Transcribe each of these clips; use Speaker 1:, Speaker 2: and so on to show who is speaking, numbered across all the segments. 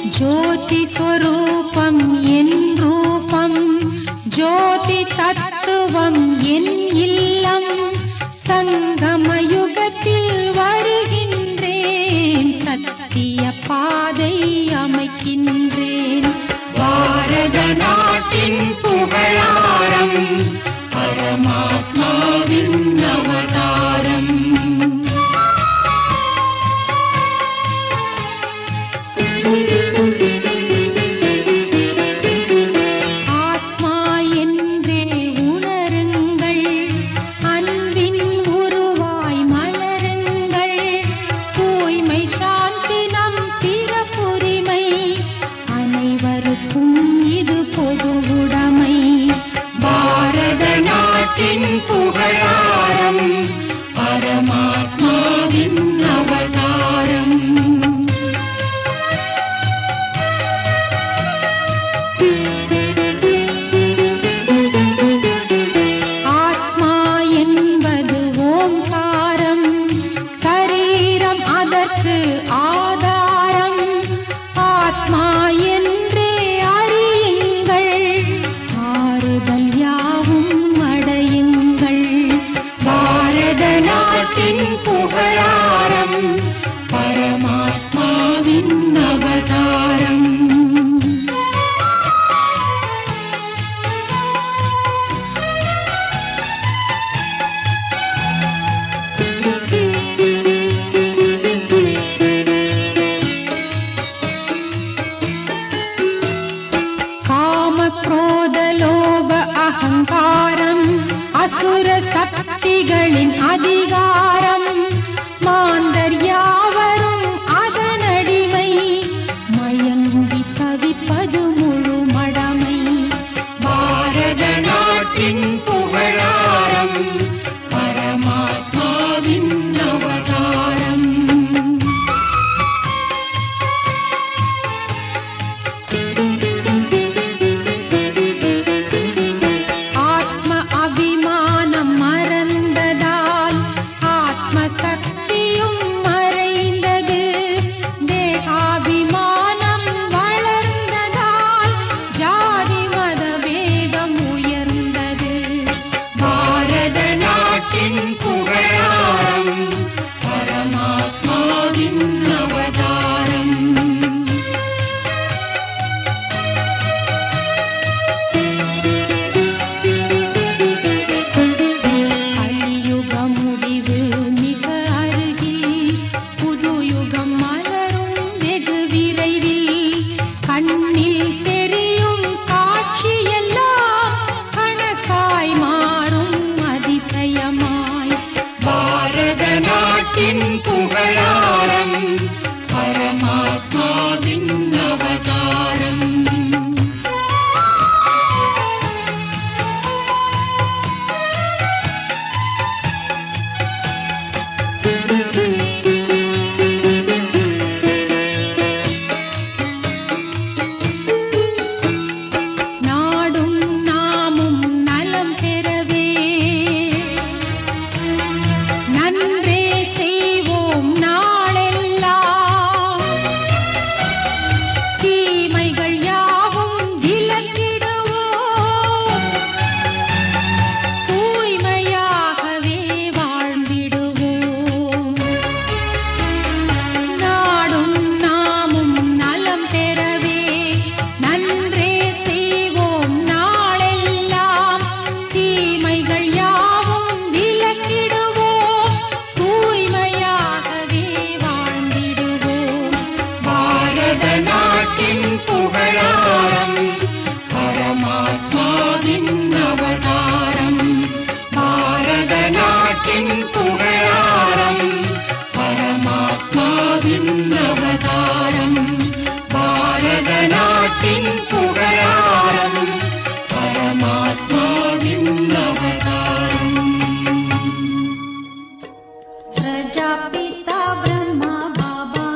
Speaker 1: ज्योति स्वरूपम एन रूपम ज्योति तत्वम एन इल्लम संगम युगத்தில் வருகின்றேன் சத்திய பாதை அமைக்கின்றேன் பாரத நாட்டின் புகழாரம் பரமாத்மாவின் அவதாரம் ஆத்மா என்றே உணருங்கள் அன்பின் உருவாய் மலருங்கள் தூய்மை சாந்தி நம் பிறப்புரிமை அனைவருக்கும் இது பொது உடைமை பாரத நாட்டின் புகழாரம் பரமாத்மாவின் அவதாரம் ஆத்மா என்பது ஓம்காரம் சரீரம் அதற்கு ஆதாரம் ஆத்மா என்றே அறியுங்கள் ஆறுதல் யாவும் அடையுங்கள் பாரத நாட்டின் புகழாரம் பரமாத்மாவின் அவதாரம் क्रोधलोभ अहंकारम असुर சக்திகளின் அதிகாரம் மாந்தர் யாவரும் அதனடிமை மயங்கி தவிப்பது முழு மடமை பாரத நாட்டின் புகழாரம் பரமாத்மாவின் அவதாரம் சக்தியும் மறைந்தது தேகாபிமானம் வளர்ந்ததால் ஜாதி மத வேதம் உயர்ந்தது பாரத நாட்டின் புகழாரம் பரமாத்மாவின் அவதாரம் கண்ணில் தெரியும் காட்சியெல்லாம் கணக்காய் மாறும் அதிசயமாய் பாரத நாட்டின் புகழாரம் புகழாரம் பரமாத்மாவின் அவதாரம் பாரத நாட்டின் புகழாரம் பரமாத்மாவின் அவதாரம் பாரத நாட்டின் புகழாரம் பரமாத்மாவின் அவதாரம்
Speaker 2: प्रजापिता ब्रह्मा बाबा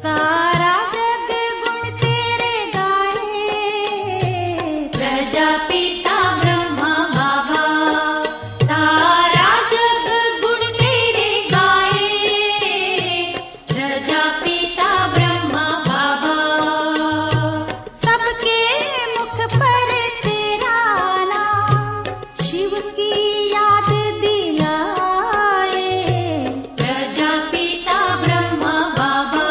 Speaker 2: सारा जग गुण तेरे गाए प्रजापिता ब्रह्मा बाबा सारा जग गुण तेरे गाए प्रजापिता ब्रह्मा बाबा सबके मुख पर तेरा नाम शिव की याद दिलाए प्रजापिता ब्रह्मा बाबा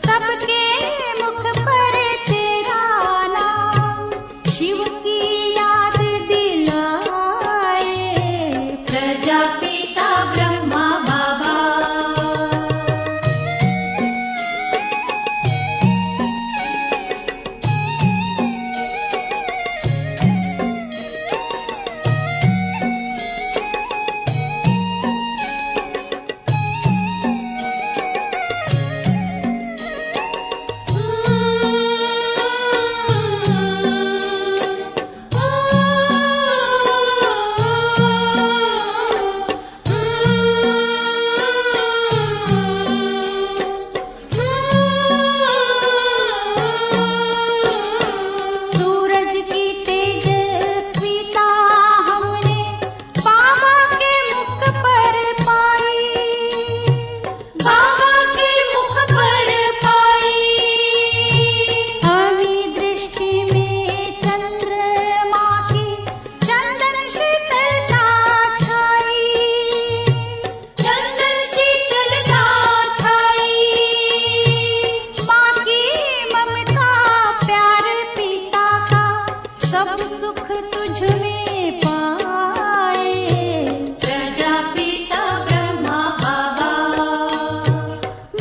Speaker 2: सबके मुख पर तेरा नाम शिव की याद दिलाए प्रजापिता ब्रह्मा बाबा सूरज की तेजस्विता हमने बाबा के मुख पर पाई बाबा के मुख पर पाई अमी दृष्टि में चंद्रमा की चंदन शीतलता छाई चंदन शीतलता छाई माँ की ममता प्यार पिता का सब सुख तुझ में पाए प्रजापिता ब्रह्मा बाबा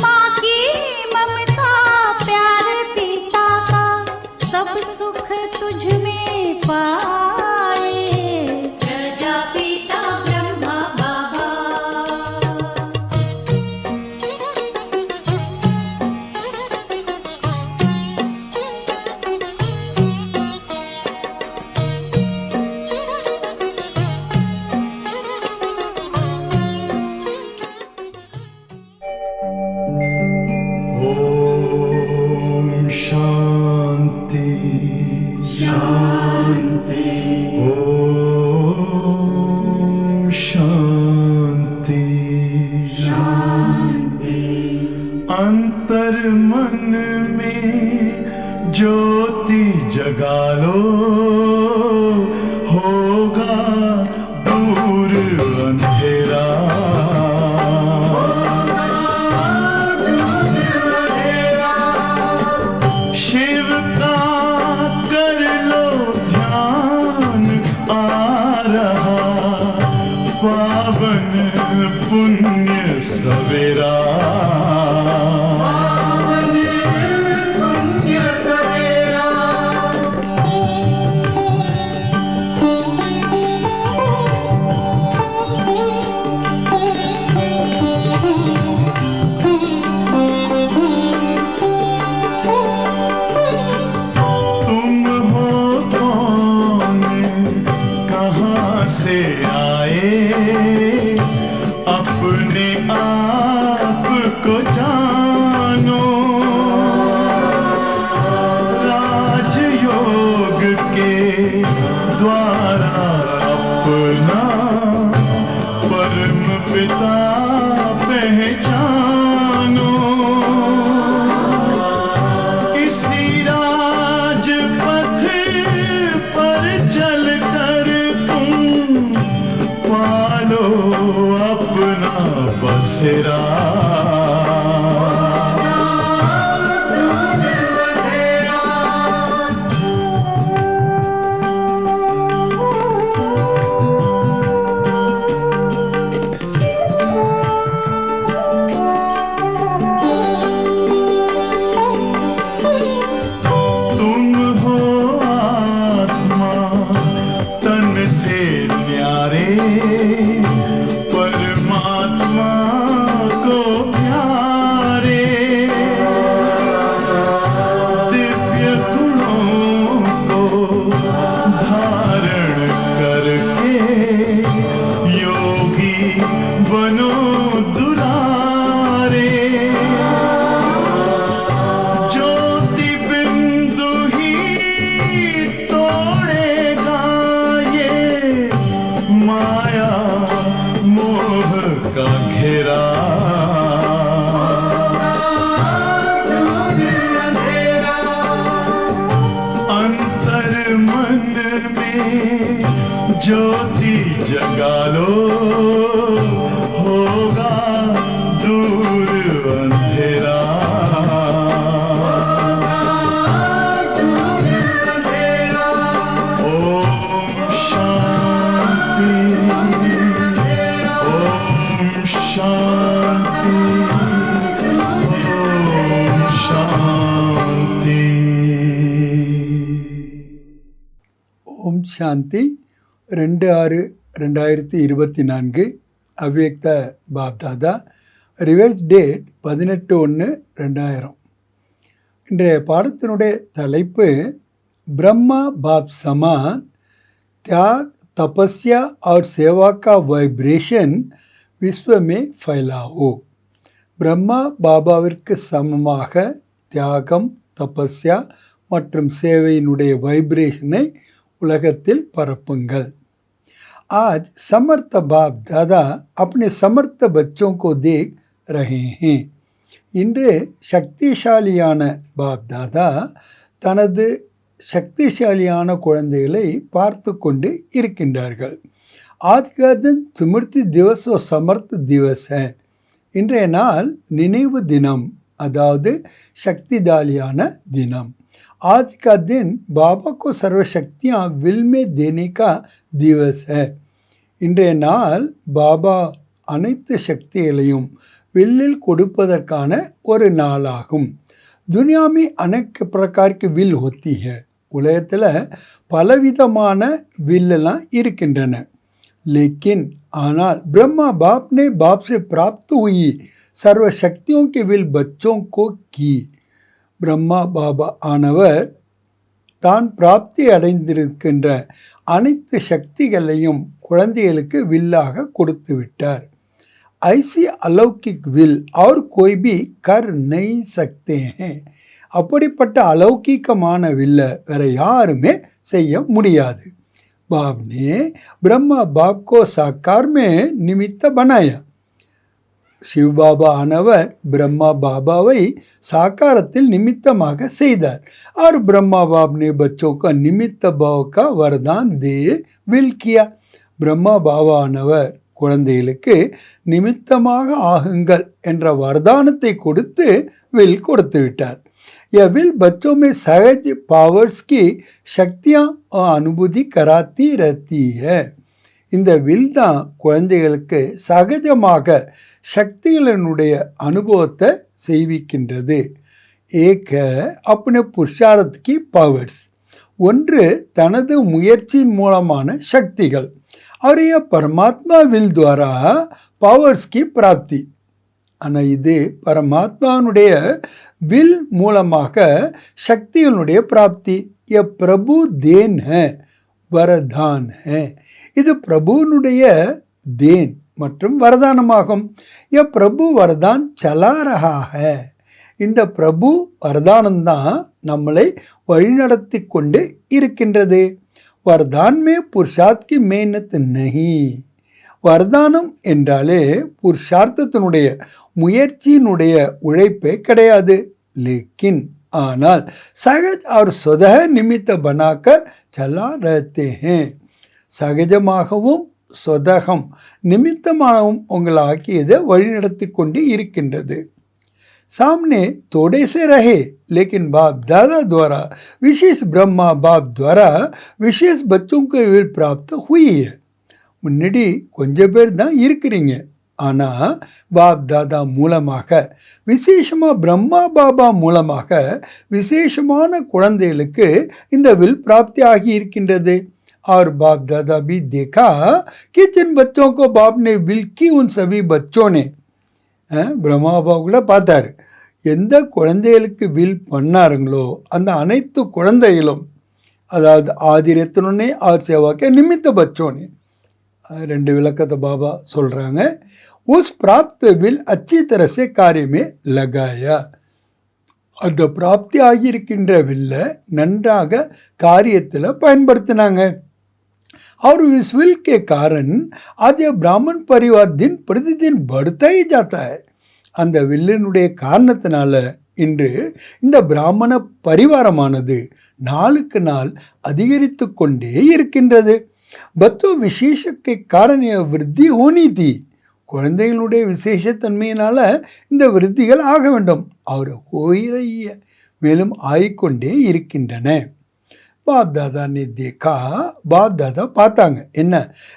Speaker 2: माँ की ममता प्यार पिता का सब सुख तुझ में पाए प्रजापिता ब्रह्मा बाबा
Speaker 3: ओम शांति शांति ओम शांति शांति अंतर मन में ज्योति जगा लो होगा दूर अंधेरा शिव का कर लो ध्यान आ रहा पावन पुण्य सवेरा तुम हो कौन कहाँ से आए अपने आप को जानो राजयोग के द्वारा अपना परम पिता पहचानो इसी राजपथ पर चलकर तुम पालो अपना बसेरा जगा लो होगा दूर अंधेरा। ओम शांति, ओम शांति, ओम शांति।
Speaker 4: ஓம் சாந்தி 2/6/2024 அவ்யக்த பாப்தாதா. Revise date 18/1/2000. இன்றைய பாடத்தினுடைய தலைப்பு ब्रह्मा बाप समान त्याग तपस्या और सेवा का वाइब्रेशन विश्व में फैलाओ. பிரம்மா பாபாவிற்கு சமமாக தியாகம், தபஸ்யா மற்றும் சேவையினுடைய வைப்ரேஷனை உலகத்தில் பரப்புங்கள். आज समर्थ बाप दादा अपने समर्थ बच्चों को देख रहे हैं. இன்று சக்திசாலியான பாப் தாதா தனது சக்திசாலியான குழந்தைகளை பார்த்து கொண்டு இருக்கின்றார்கள். आज का दिन स्मृति दिवस और समर्थ दिवस है. இன்றைய நாள் நினைவு தினம், அதாவது சக்திசாலியான தினம். आज का दिन बाबा को सर्वशक्तियाँ विल में देने का दिवस है. இன்றைய நாள் பாபா அனைத்து சக்திகளையும் வில்லில் கொடுப்பதற்கான ஒரு நாளாகும். दुनिया में अनेक प्रकार की வில் होती है. உலகத்தில் பலவிதமான வில்லெல்லாம் இருக்கின்றன. लेकिन ஆனால் ब्रह्मा बाप ने बाप से प्राप्त हुई सर्वशक्तियों के विल बच्चों को की. பிரம்மா பாபா ஆனவர் தான் பிராப்தி அடைந்திருக்கின்ற அனைத்து சக்திகளையும் குழந்தைகளுக்கு வில்லாக கொடுத்து விட்டார். ஐசி अलौकिक வில் और कोई भी कर नहीं सकते हैं. அப்படிப்பட்ட அலௌகிகமான வில்லை வேற யாருமே செய்ய முடியாது. बाप ने ब्रह्मा बाप को साकार में निमित्त बनाया. शिव बाबा ஆனவர் ब्रह्मा बाबाவை साकारத்தில் நிமித்தமாக செய்தார். और ब्रह्मा बाप ने बच्चों का निमित्त भाव का वरदान दे विल किया. ब्रह्मा बाबा ஆனவர் குழந்தைகளுக்கு நிமித்தமாக ஆகுங்கள் என்ற வரதானத்தை கொடுத்து வில் கொடுத்து விட்டார். यह विल बच्चों में सहज पावर्स की शक्तियाँ और अनुभूति कराती रहती है. இந்த வில் தான் குழந்தைகளுக்கு சகஜமாக சக்திகளினுடைய அனுபவத்தை செய்விக்கின்றது. ஏக अपने पुरुषार्थ की पावर्स. ஒன்று தனது முயற்சியின் மூலமான சக்திகள். और यह परमात्मा विल द्वारा पावर्स की प्राप्ति. ஆனால் இது பரமாத்மாவுடைய வில் மூலமாக சக்திகளுடைய பிராப்தி. ये प्रभु देन है, वरदान है. இது பிரபுனுடைய தேன் மற்றும் வரதானமாகும். ये प्रभु वरदान चला रहा है. இந்த பிரபு வரதானம்தான் நம்மளை வழிநடத்தி கொண்டு இருக்கின்றது. वरदान में पुरुषार्थ की मेहनत नहीं. வரதானம் என்றாலே புருஷார்த்தத்தினுடைய முயற்சியினுடைய உழைப்பே கிடையாது. लेकिन ஆனால் सहज और स्वतः निमित्त बनाकर चला रहते हैं. சகஜமாகவும் स्वतகம் நிமித்தமானவும் உங்களாக்கியதை வழிநடத்தி கொண்டு இருக்கின்றது. सामने थोड़े से रहे लेकिन बाप दादा द्वारा विशेष ब्रह्मा बाप द्वारा विशेष बच्चों को வில் प्राप्त हुई है. முன்னாடி கொஞ்சம் பேர் தான் இருக்கிறீங்க. ஆனால் பாப் தாதா மூலமாக விசேஷமாக பிரம்மா பாபா மூலமாக விசேஷமான குழந்தைகளுக்கு இந்த வில் பிராப்தி ஆகி இருக்கின்றது. और बाप दादा भी देखा कि जिन बच्चों को बाप ने विल की उन सभी बच्चों ने பிரம்மா பாபா கூட பார்த்தாரு. எந்த குழந்தைகளுக்கு வில் பண்ணாருங்களோ அந்த அனைத்து குழந்தைகளும், அதாவது ஆதிரத்தனே ஆர் சேவாக்கே நிமித்த பச்சோனே, ரெண்டு விளக்கத்தை பாபா சொல்கிறாங்க. उस प्राप्त विल अच्छी तरह से कार्य में लगाया. அந்த பிராப்தி ஆகியிருக்கின்ற வில்லை நன்றாக காரியத்தில் பயன்படுத்தினாங்க. और इस विल के कारण आज ब्राह्मण परिवार दिन प्रतिदिन बढ़ता ही जाता है. அந்த வில்லினுடைய காரணத்தினால இன்று இந்த பிராமண பரிவாரமானது நாளுக்கு நாள் அதிகரித்து கொண்டே இருக்கின்றது. बच्चों विशेष के कारण यह वृद्धि होनी थी. குழந்தைகளுடைய விசேஷத்தன்மையினால இந்த விருத்திகள் ஆக வேண்டும். அவர் ஹோயிரைய மேலும் ஆயிக்கொண்டே இருக்கின்றன. बाप दादा ने देखा, बाप दादा பார்த்தாங்க என்ன,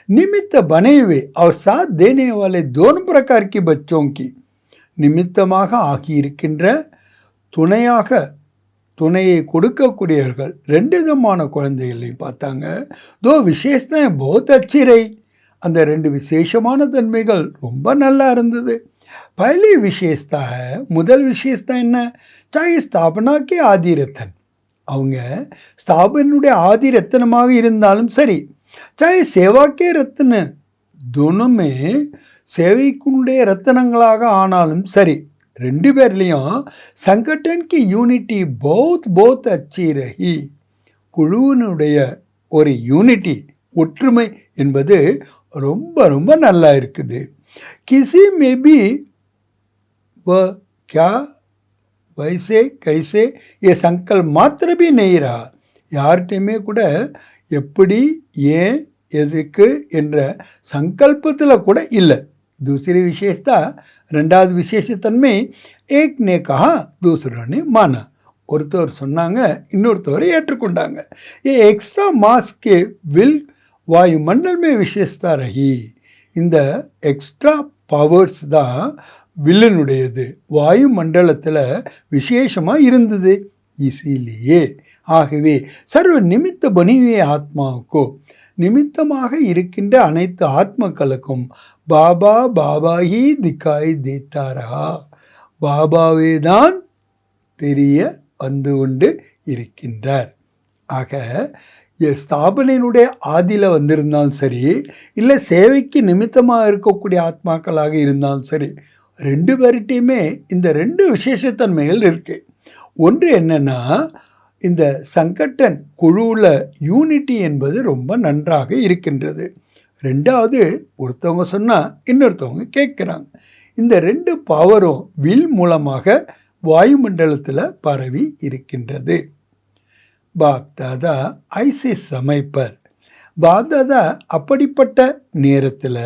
Speaker 4: निमित्त बने हुए और साथ देने वाले दोनों प्रकार के बच्चों की, நிமித்தமாக ஆகியிருக்கின்ற துணையை கொடுக்கக்கூடியவர்கள் ரெண்டு விதமான குழந்தைகளையும் பார்த்தாங்க. தோ விசேஷம் बहुत अच्छी रही. அந்த ரெண்டு விசேஷமான தன்மைகள் ரொம்ப நல்லா இருந்தது. पहली विशेषता है, முதல் விசேஷता என்ன, चाहे स्थापना के आदि रतन, அவங்க ஸ்தாபனுடைய ஆதி ரத்தனமாக இருந்தாலும் சரி, चाहे सेवा के रत्न दोनों में சேவைக்குடைய ரத்தனங்களாக ஆனாலும் சரி, ரெண்டு பேர்லையும் संगठन की यूनिटी बहुत बहुत अच्छी रही. குழுவினுடைய ஒரு யூனிட்டி ஒற்றுமை என்பது ரொம்ப ரொம்ப நல்லா இருக்குது. किसी में भी वह क्या वैसे कैसे ये संकल्प मात्र भी नहीं रहा. யார்கிட்டையுமே கூட எப்படி ஏன் எதுக்கு என்ற சங்கல்பத்தில் கூட இல்லை. दूसरी विशेषता, ரெண்டாவது விசேஷத்தன்மை, एक ने कहा दूसरों ने माना. ஒருத்தர் சொன்னாங்க, இன்னொருத்தவரை ஏற்றுக்கொண்டாங்க. ये एक्स्ट्रा मास के विल वायुमंडल में विशेषता रही. இந்த எக்ஸ்ட்ரா பவர்ஸ் தான் வில்லனுடையது, வாயு மண்டலத்தில் விசேஷமாக இருந்தது. இசிலியே ஆகவே சர்வ நிமித்த பனிவே ஆத்மாவுக்கோ, நிமித்தமாக இருக்கின்ற அனைத்து ஆத்மக்களுக்கும் பாபா பாபாஹி திக்காய் தேத்தாரா, பாபாவே தான் தெரிய வந்து கொண்டு இருக்கின்றார். ஆக ஸ்தாபனையினுடைய ஆதியில் வந்திருந்தாலும் சரி, இல்லை சேவைக்கு நிமித்தமாக இருக்கக்கூடிய ஆத்மாக்களாக இருந்தாலும் சரி, ரெண்டு பேர்கிட்டையுமே இந்த ரெண்டு விசேஷத்தன்மைகள் இருக்குது. ஒன்று என்னென்னா, இந்த சங்கட்டன் குழுவில் யூனிட்டி என்பது ரொம்ப நன்றாக இருக்கின்றது. ரெண்டாவது, ஒருத்தவங்க சொன்னால் இன்னொருத்தவங்க கேட்குறாங்க. இந்த ரெண்டு பவரும் வில் மூலமாக வாயுமண்டலத்தில் பரவி இருக்கின்றது. பாப் தாதா ஐசி சமைப்பர். பாப் தாதா அப்படிப்பட்ட நேரத்தில்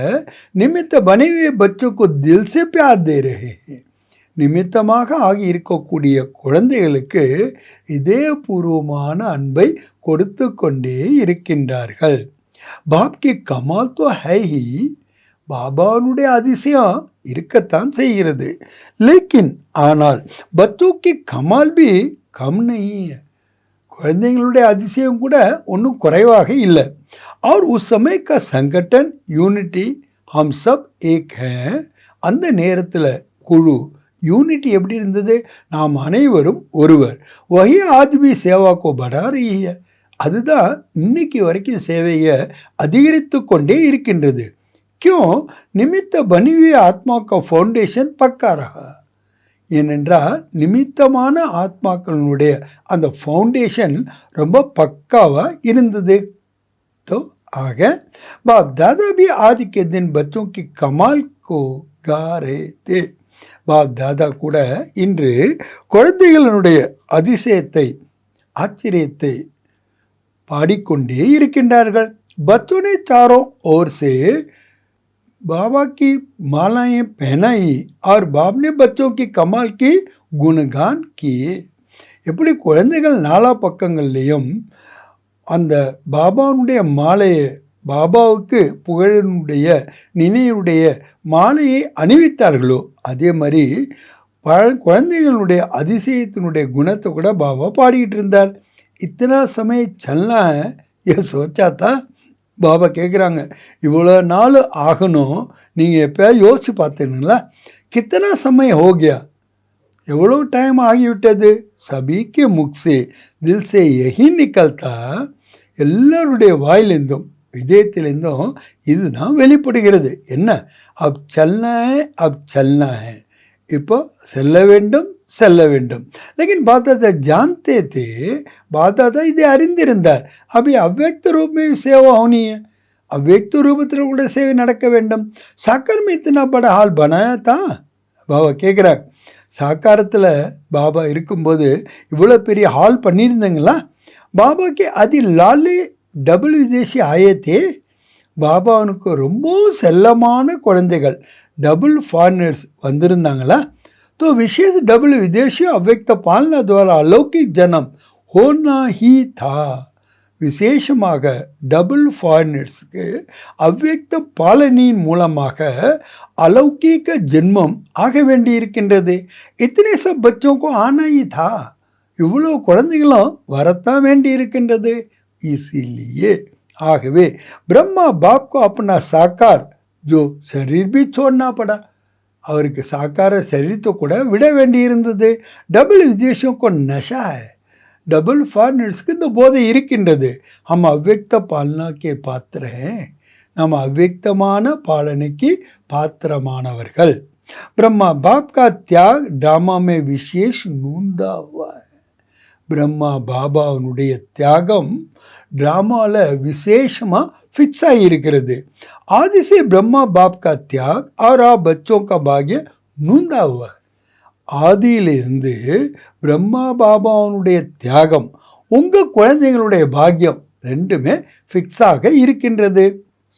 Speaker 4: நிமித்த பனைவே பச்சோக்கு தில் சே பியார் தே ரஹே, நிமித்தமாக ஆகி இருக்கக்கூடிய குழந்தைகளுக்கு இதயபூர்வமான அன்பை கொடுத்து கொண்டே இருக்கின்றார்கள். பாப்கி கமால் தோ ஹை ஹி, பாபாவுடைய அதிசயம் இருக்கத்தான் செய்கிறது. லேக்கின் ஆனால் பச்சோக்கி கமால் பி கம் நஹி, குழந்தைங்களுடைய அதிசயம் கூட ஒன்றும் குறைவாக இல்லை. और उस समय का संगठन यूनिटी हम सब एक हैं. அந்த நேரத்தில் குழு யூனிட்டி எப்படி இருந்தது, நாம் அனைவரும் ஒருவர். वही आज भी सेवा को बढ़ा रही है, அதுதான் இன்னைக்கு வரைக்கும் சேவையை அதிகரித்து கொண்டே இருக்கின்றது. क्यों, நிமித்த बनी हुई आत्मा का फाउंडेशन पक्का रहा. ஏனென்றால் நிமித்தமான ஆத்மாக்களுடைய அந்த ஃபவுண்டேஷன் ரொம்ப பக்காவாக இருந்தது. तो आगे बाप दादा भी आज के दिन बच्चों की कमाल को गा रहे थे. பாப் தாதா கூட இன்று குழந்தைகளுடைய அதிசயத்தை ஆச்சரியத்தை பாடிக்கொண்டே இருக்கின்றார்கள். बच्चों ने चारों ओर से बाबा की मालाएं पहनाई और बाप ने बच्चों की कमाल की गुणगान किए. எப்படி குழந்தைகள் நாலா பக்கங்கள்லேயும் அந்த பாபாவுடைய மாலையை, பாபாவுக்கு புகழனுடைய நினைவுடைய மாலையை அணிவித்தார்களோ, அதே மாதிரி குழந்தைகளுடைய அதிசயத்தினுடைய குணத்தை கூட பாபா பாடிக்கிட்டு இருந்தார். இத்தனா சமய சல்லா ஏ சோச்சாத்தா, பாபா கேட்குறாங்க, இவ்வளோ நாள் ஆகணும், நீங்கள் எப்போ யோசிச்சு பார்த்தீங்களா, கித்தனா சமயம் ஹோகியா, எவ்வளோ டைம் ஆகிவிட்டது. சபீக்கே முக்ஸே தில் சே யஹி நிக்கல்தா, எல்லாருடைய வாயிலிருந்தும் இதயத்திலிருந்தும் இதுதான் வெளிப்படுகிறது. என்ன, அப் சல்னா ஹை, இப்போ செல்ல வேண்டும் செல்ல வேண்டும். लेकिन बादादा जानते थे, बादादा இதை அறிந்திருந்தார். அப்படி அவ்வக்த ரூபமே சேவை होनी है, அவ்வக்த ரூபத்தில் கூட சேவை நடக்க வேண்டும். சாக்கர் में इतना बड़ा हाल बनाया था. பாபா கேட்குறாங்க, சாக்காரத்தில் பாபா இருக்கும்போது இவ்வளோ பெரிய ஹால் பண்ணியிருந்தீங்களா? பாபா के आदि लाले डबल विदेशी आए थे. பாபாவுக்கு ரொம்ப செல்லமான குழந்தைகள் डबल फॉरेनर्स வந்திருந்தாங்களா? तो विशेष डबल विदेशी अव्यक्त पालना द्वारा अलौकिक जन्म होना ही था. விசேஷமாக டபுள் ஃபாரினர்ஸ்க்கு அவ்யக்த பாலனின் மூலமாக अलौकिक ஜென்மம் ஆக வேண்டி இருக்கின்றது. இத்தனை சப் பச்சோं को आना ही था. இவ்வளோ குழந்தைகளும் வரத்தான் வேண்டி இருக்கின்றது. इसीलिए ஆகவே ब्रह्मा बाप को अपना साकार जो शरीर भी छोड़ना पड़ा. அவருக்கு சாக்கார சரீரத்தை கூட விட வேண்டி இருந்தது. டபுள் விதேஷம் को नशा है. डबल फॉरेनर्ஸ்க்கு இந்த போதை இருக்கின்றது. हम अव्यक्त पालना के पात्र हैं. நம்ம அவ்யக்தமான பாலனைக்கு பாத்திரமானவர்கள். ब्रह्मा बाप का त्याग ड्रामा में विशेष नूंदा हुआ है. பிரம்மா பாபாவுடைய தியாகம் ड्रामाவில் விசேஷமாக फिक्स ஆகியிருக்கிறது. आदि से ब्रह्मा बाप का त्याग और आप बच्चों का भाग्य नूंदा हुआ है. ஆதியிலிருந்து பிரம்மா பாபாவுடைய தியாகம் உங்கள் குழந்தைங்களுடைய பாக்கியம் ரெண்டுமே ஃபிக்ஸாக இருக்கின்றது.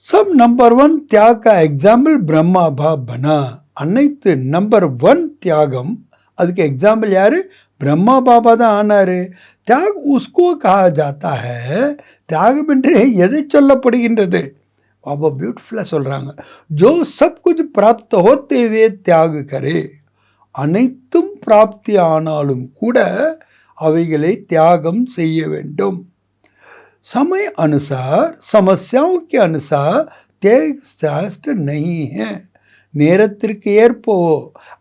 Speaker 4: सब नंबर 1 त्याग का एग्जाम्पल ब्रह्मा बाप बना. அனைத்து नंबर 1 தியாகம் அதுக்கு எக்ஸாம்பிள் யாரு? பிரம்மா பாபா தான் ஆனாரு. தியாக் உஸ்கோ கஹா ஜாத்தா ஹை. தியாகம் என்று எதை சொல்லப்படுகின்றது? பாபா பியூட்டிஃபுல்லாக சொல்கிறாங்க. ஜோ சப் குछ प्राप्त होते हुए त्याग करे. அனைத்தும் பிராப்தி ஆனாலும் கூட அவைகளை தியாகம் செய்ய வேண்டும். समय अनुसार समस्याओं के अनुसार त्याग श्रेष्ठ नहीं है. நேரத்திற்கு ஏற்பவோ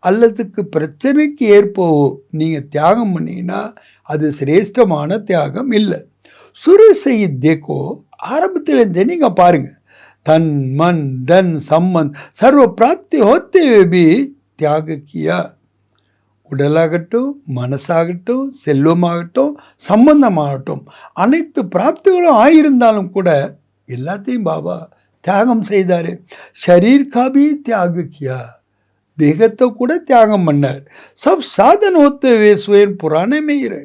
Speaker 4: அல்லதுக்கு பிரச்சனைக்கு ஏற்பவோ நீங்கள் தியாகம் பண்ணினா அது சிரேஷ்டமான தியாகம் இல்லை. சுரு செய் தேக்கோ, ஆரம்பத்திலேருந்தே நீங்கள் பாருங்கள். தன் மன் தன் சம்மந்த் சர்வ பிராப்தி ஹோத்தே பி தியாக கியா. உடலாகட்டும், மனசாகட்டும், செல்வமாகட்டும், சம்பந்தமாகட்டும், அனைத்து பிராப்திகளும் ஆயிருந்தாலும் கூட எல்லாத்தையும் பாபா தியாகம் செய்தார். ஷரீர் கா பி தியாக கியா. தேகத்தை கூட தியாகம் பண்ணார். சப் சாதன ஒத்தவே சுயன் புராணமே இரு.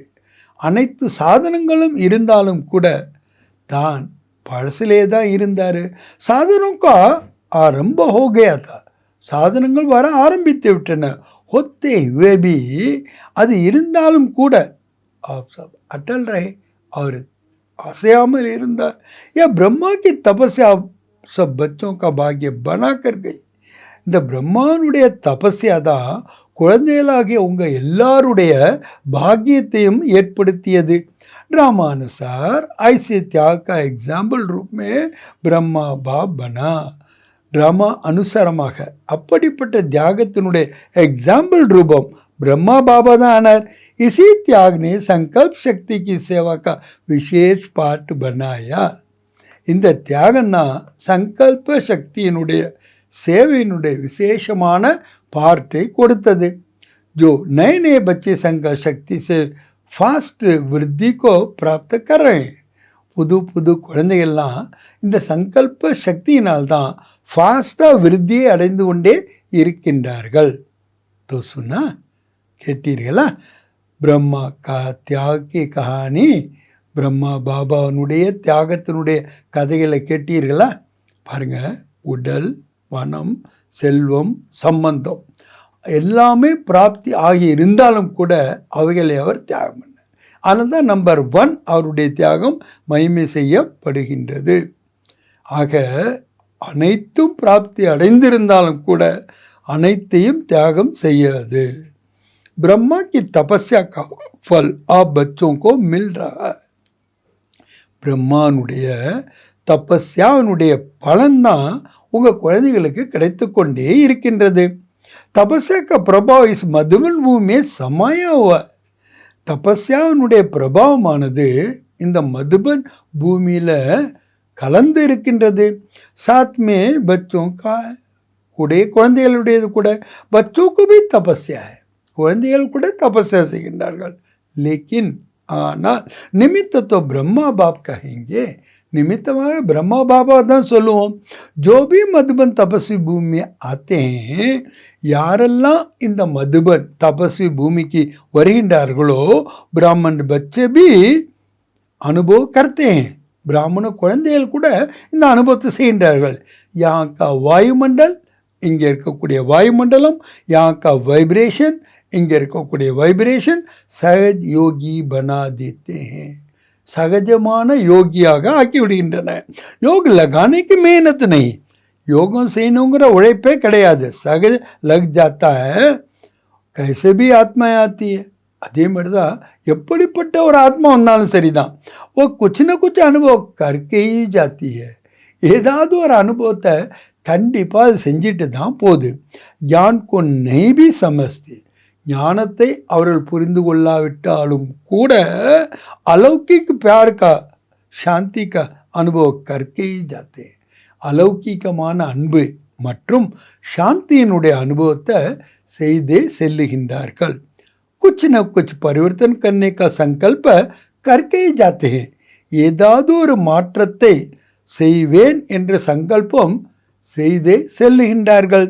Speaker 4: அனைத்து சாதனங்களும் இருந்தாலும் கூட தான் பழசிலே தான் இருந்தார். சாதனக்கா ஆரம்ப ஹோகேயா. சாதனங்கள் வர ஆரம்பித்து விட்டன. होते हुए भी அது இருந்தாலும் கூட आप सब अटल रहे और असेयामल இருந்தார். या ब्रह्मा की तपस्या सब बच्चों का भाग्य बना कर गई. இந்த பிரம்மானுடைய தபஸ்யா தான் குழந்தைகளாகிய உங்கள் எல்லாருடைய பாக்கியத்தையும் ஏற்படுத்தியது. ड्रामानुसार ऐसे त्याग का एग्जाम्पल रूप में ब्रह्मा बाप बना. ड्रामा अनुसारமாக அப்படிப்பட்ட தியாகத்தினுடைய एग्जाम्पल रूपम ब्रह्मा बाबा தான் ஆனார். इसी त्याग ने संकल्प शक्ति की सेवा का विशेष पार्ट बनाया. இந்த தியாகம் தான் சங்கல்ப சக்தியினுடைய சேவையினுடைய விசேஷமான பார்ட்டை கொடுத்தது. जो नए नए बच्चे संकल्प शक्ति से फास्ट वृद्धि को प्राप्त कर रहे हैं. புது புது குழந்தைகள்லாம் இந்த சங்கல்ப சக்தியினால்தான் ஃபாஸ்ட்டாக விருத்தியை அடைந்து கொண்டே இருக்கின்றார்கள். तो सुना, கேட்டீர்களா? பிரம்மா கா தியாக கி கஹானி. பிரம்மா பாபாவனுடைய தியாகத்தினுடைய கதைகளை கேட்டீர்களா? பாருங்க, உடல், மனம், செல்வம், சம்பந்தம் எல்லாமே பிராப்தி ஆகி இருந்தாலும் கூட அவைகளை அவர் தியாகம் பண்ணார். அதனால தான் நம்பர் 1 அவருடைய தியாகம் மகிமை செய்யப்படுகின்றது. ஆக அனைத்தும் பிராப்தி அடைந்திருந்தாலும் கூட அனைத்தையும் தியாகம் செய்யாது. ब्रह्मा की तपस्या का फल आप बच्चों को मिल रहा है. பிரம்மானுடைய தபஸ்யாவினுடைய பலன்தான் உங்கள் குழந்தைகளுக்கு கிடைத்து கொண்டே இருக்கின்றது. तपस्या का प्रभाव इस मधुबन भूमि में समाया हुआ. தபஸ்யாவினுடைய பிரபாவமானது இந்த மதுபன் பூமியில் கலந்து இருக்கின்றது. சாத்மே பச்சோं का கூடே குழந்தைகளுடையது கூட பச்சோக்கு भी तपस्या है. குழந்தைகள் கூட தபஸ்யா செய்கின்றார்கள். लेकिन ஆனால் நிமித்தத்தோ பிரம்மா பாப் கஹேங்கே. நிமித்தமாக பிரம்மா பாபா தான் சொல்லுவோம். जो भी मधुबन तपस्वी भूमि में आते हैं, யாரெல்லாம் இந்த மதுபன் தபஸ்வி பூமிக்கு வருகின்றார்களோ பிராமண பச்சே भी अनुभव करते हैं. பிராமண குழந்தைகள் கூட இந்த அனுபவத்தை செய்கின்றார்கள். யாக்கா வாயுமண்டல், இங்கே இருக்கக்கூடிய வாயுமண்டலம், யாக்கா வைப்ரேஷன், இங்கே இருக்கக்கூடிய வைப்ரேஷன் சகஜ் யோகி பனா தேத்தே ஹே, சகஜமான யோகியாக ஆக்கி விடுகின்றன. யோக லகானைக்கு मेहनत नहीं, யோகம் செய்யணுங்கிற உழைப்பே கிடையாது. சகஜ லக் ஜாத்தா ஹை, கைசே भी ஆத்மா ஆத்தி है. அதே மாதிரி தான் எப்படிப்பட்ட ஒரு ஆத்மா வந்தாலும் சரிதான், ஓ குछ न कुछ அனுபவம் கற்கே ஜாத்தி है. ஏதாவது ஒரு அனுபவத்தை கண்டிப்பாக அது செஞ்சுட்டு தான் போகுது. ஜான் கோ நஹி பி சமஸ்தி, ஞானத்தை அவர்கள் புரிந்து கொள்ளாவிட்டாலும் கூட अलौकिक प्यार का शांति का अनुभव करके ही जाते हैं. அலௌகிகமான அன்பு மற்றும் சாந்தியினுடைய அனுபவத்தை செய்தே செல்லுகின்றார்கள். कुछ न कुछ परिवर्तन करने का संकल्प करके ही जाते हैं. ஏதாவது ஒரு மாற்றத்தை செய்வேன் என்ற சங்கல்பம் செய்தே செல்லுகின்றார்கள்.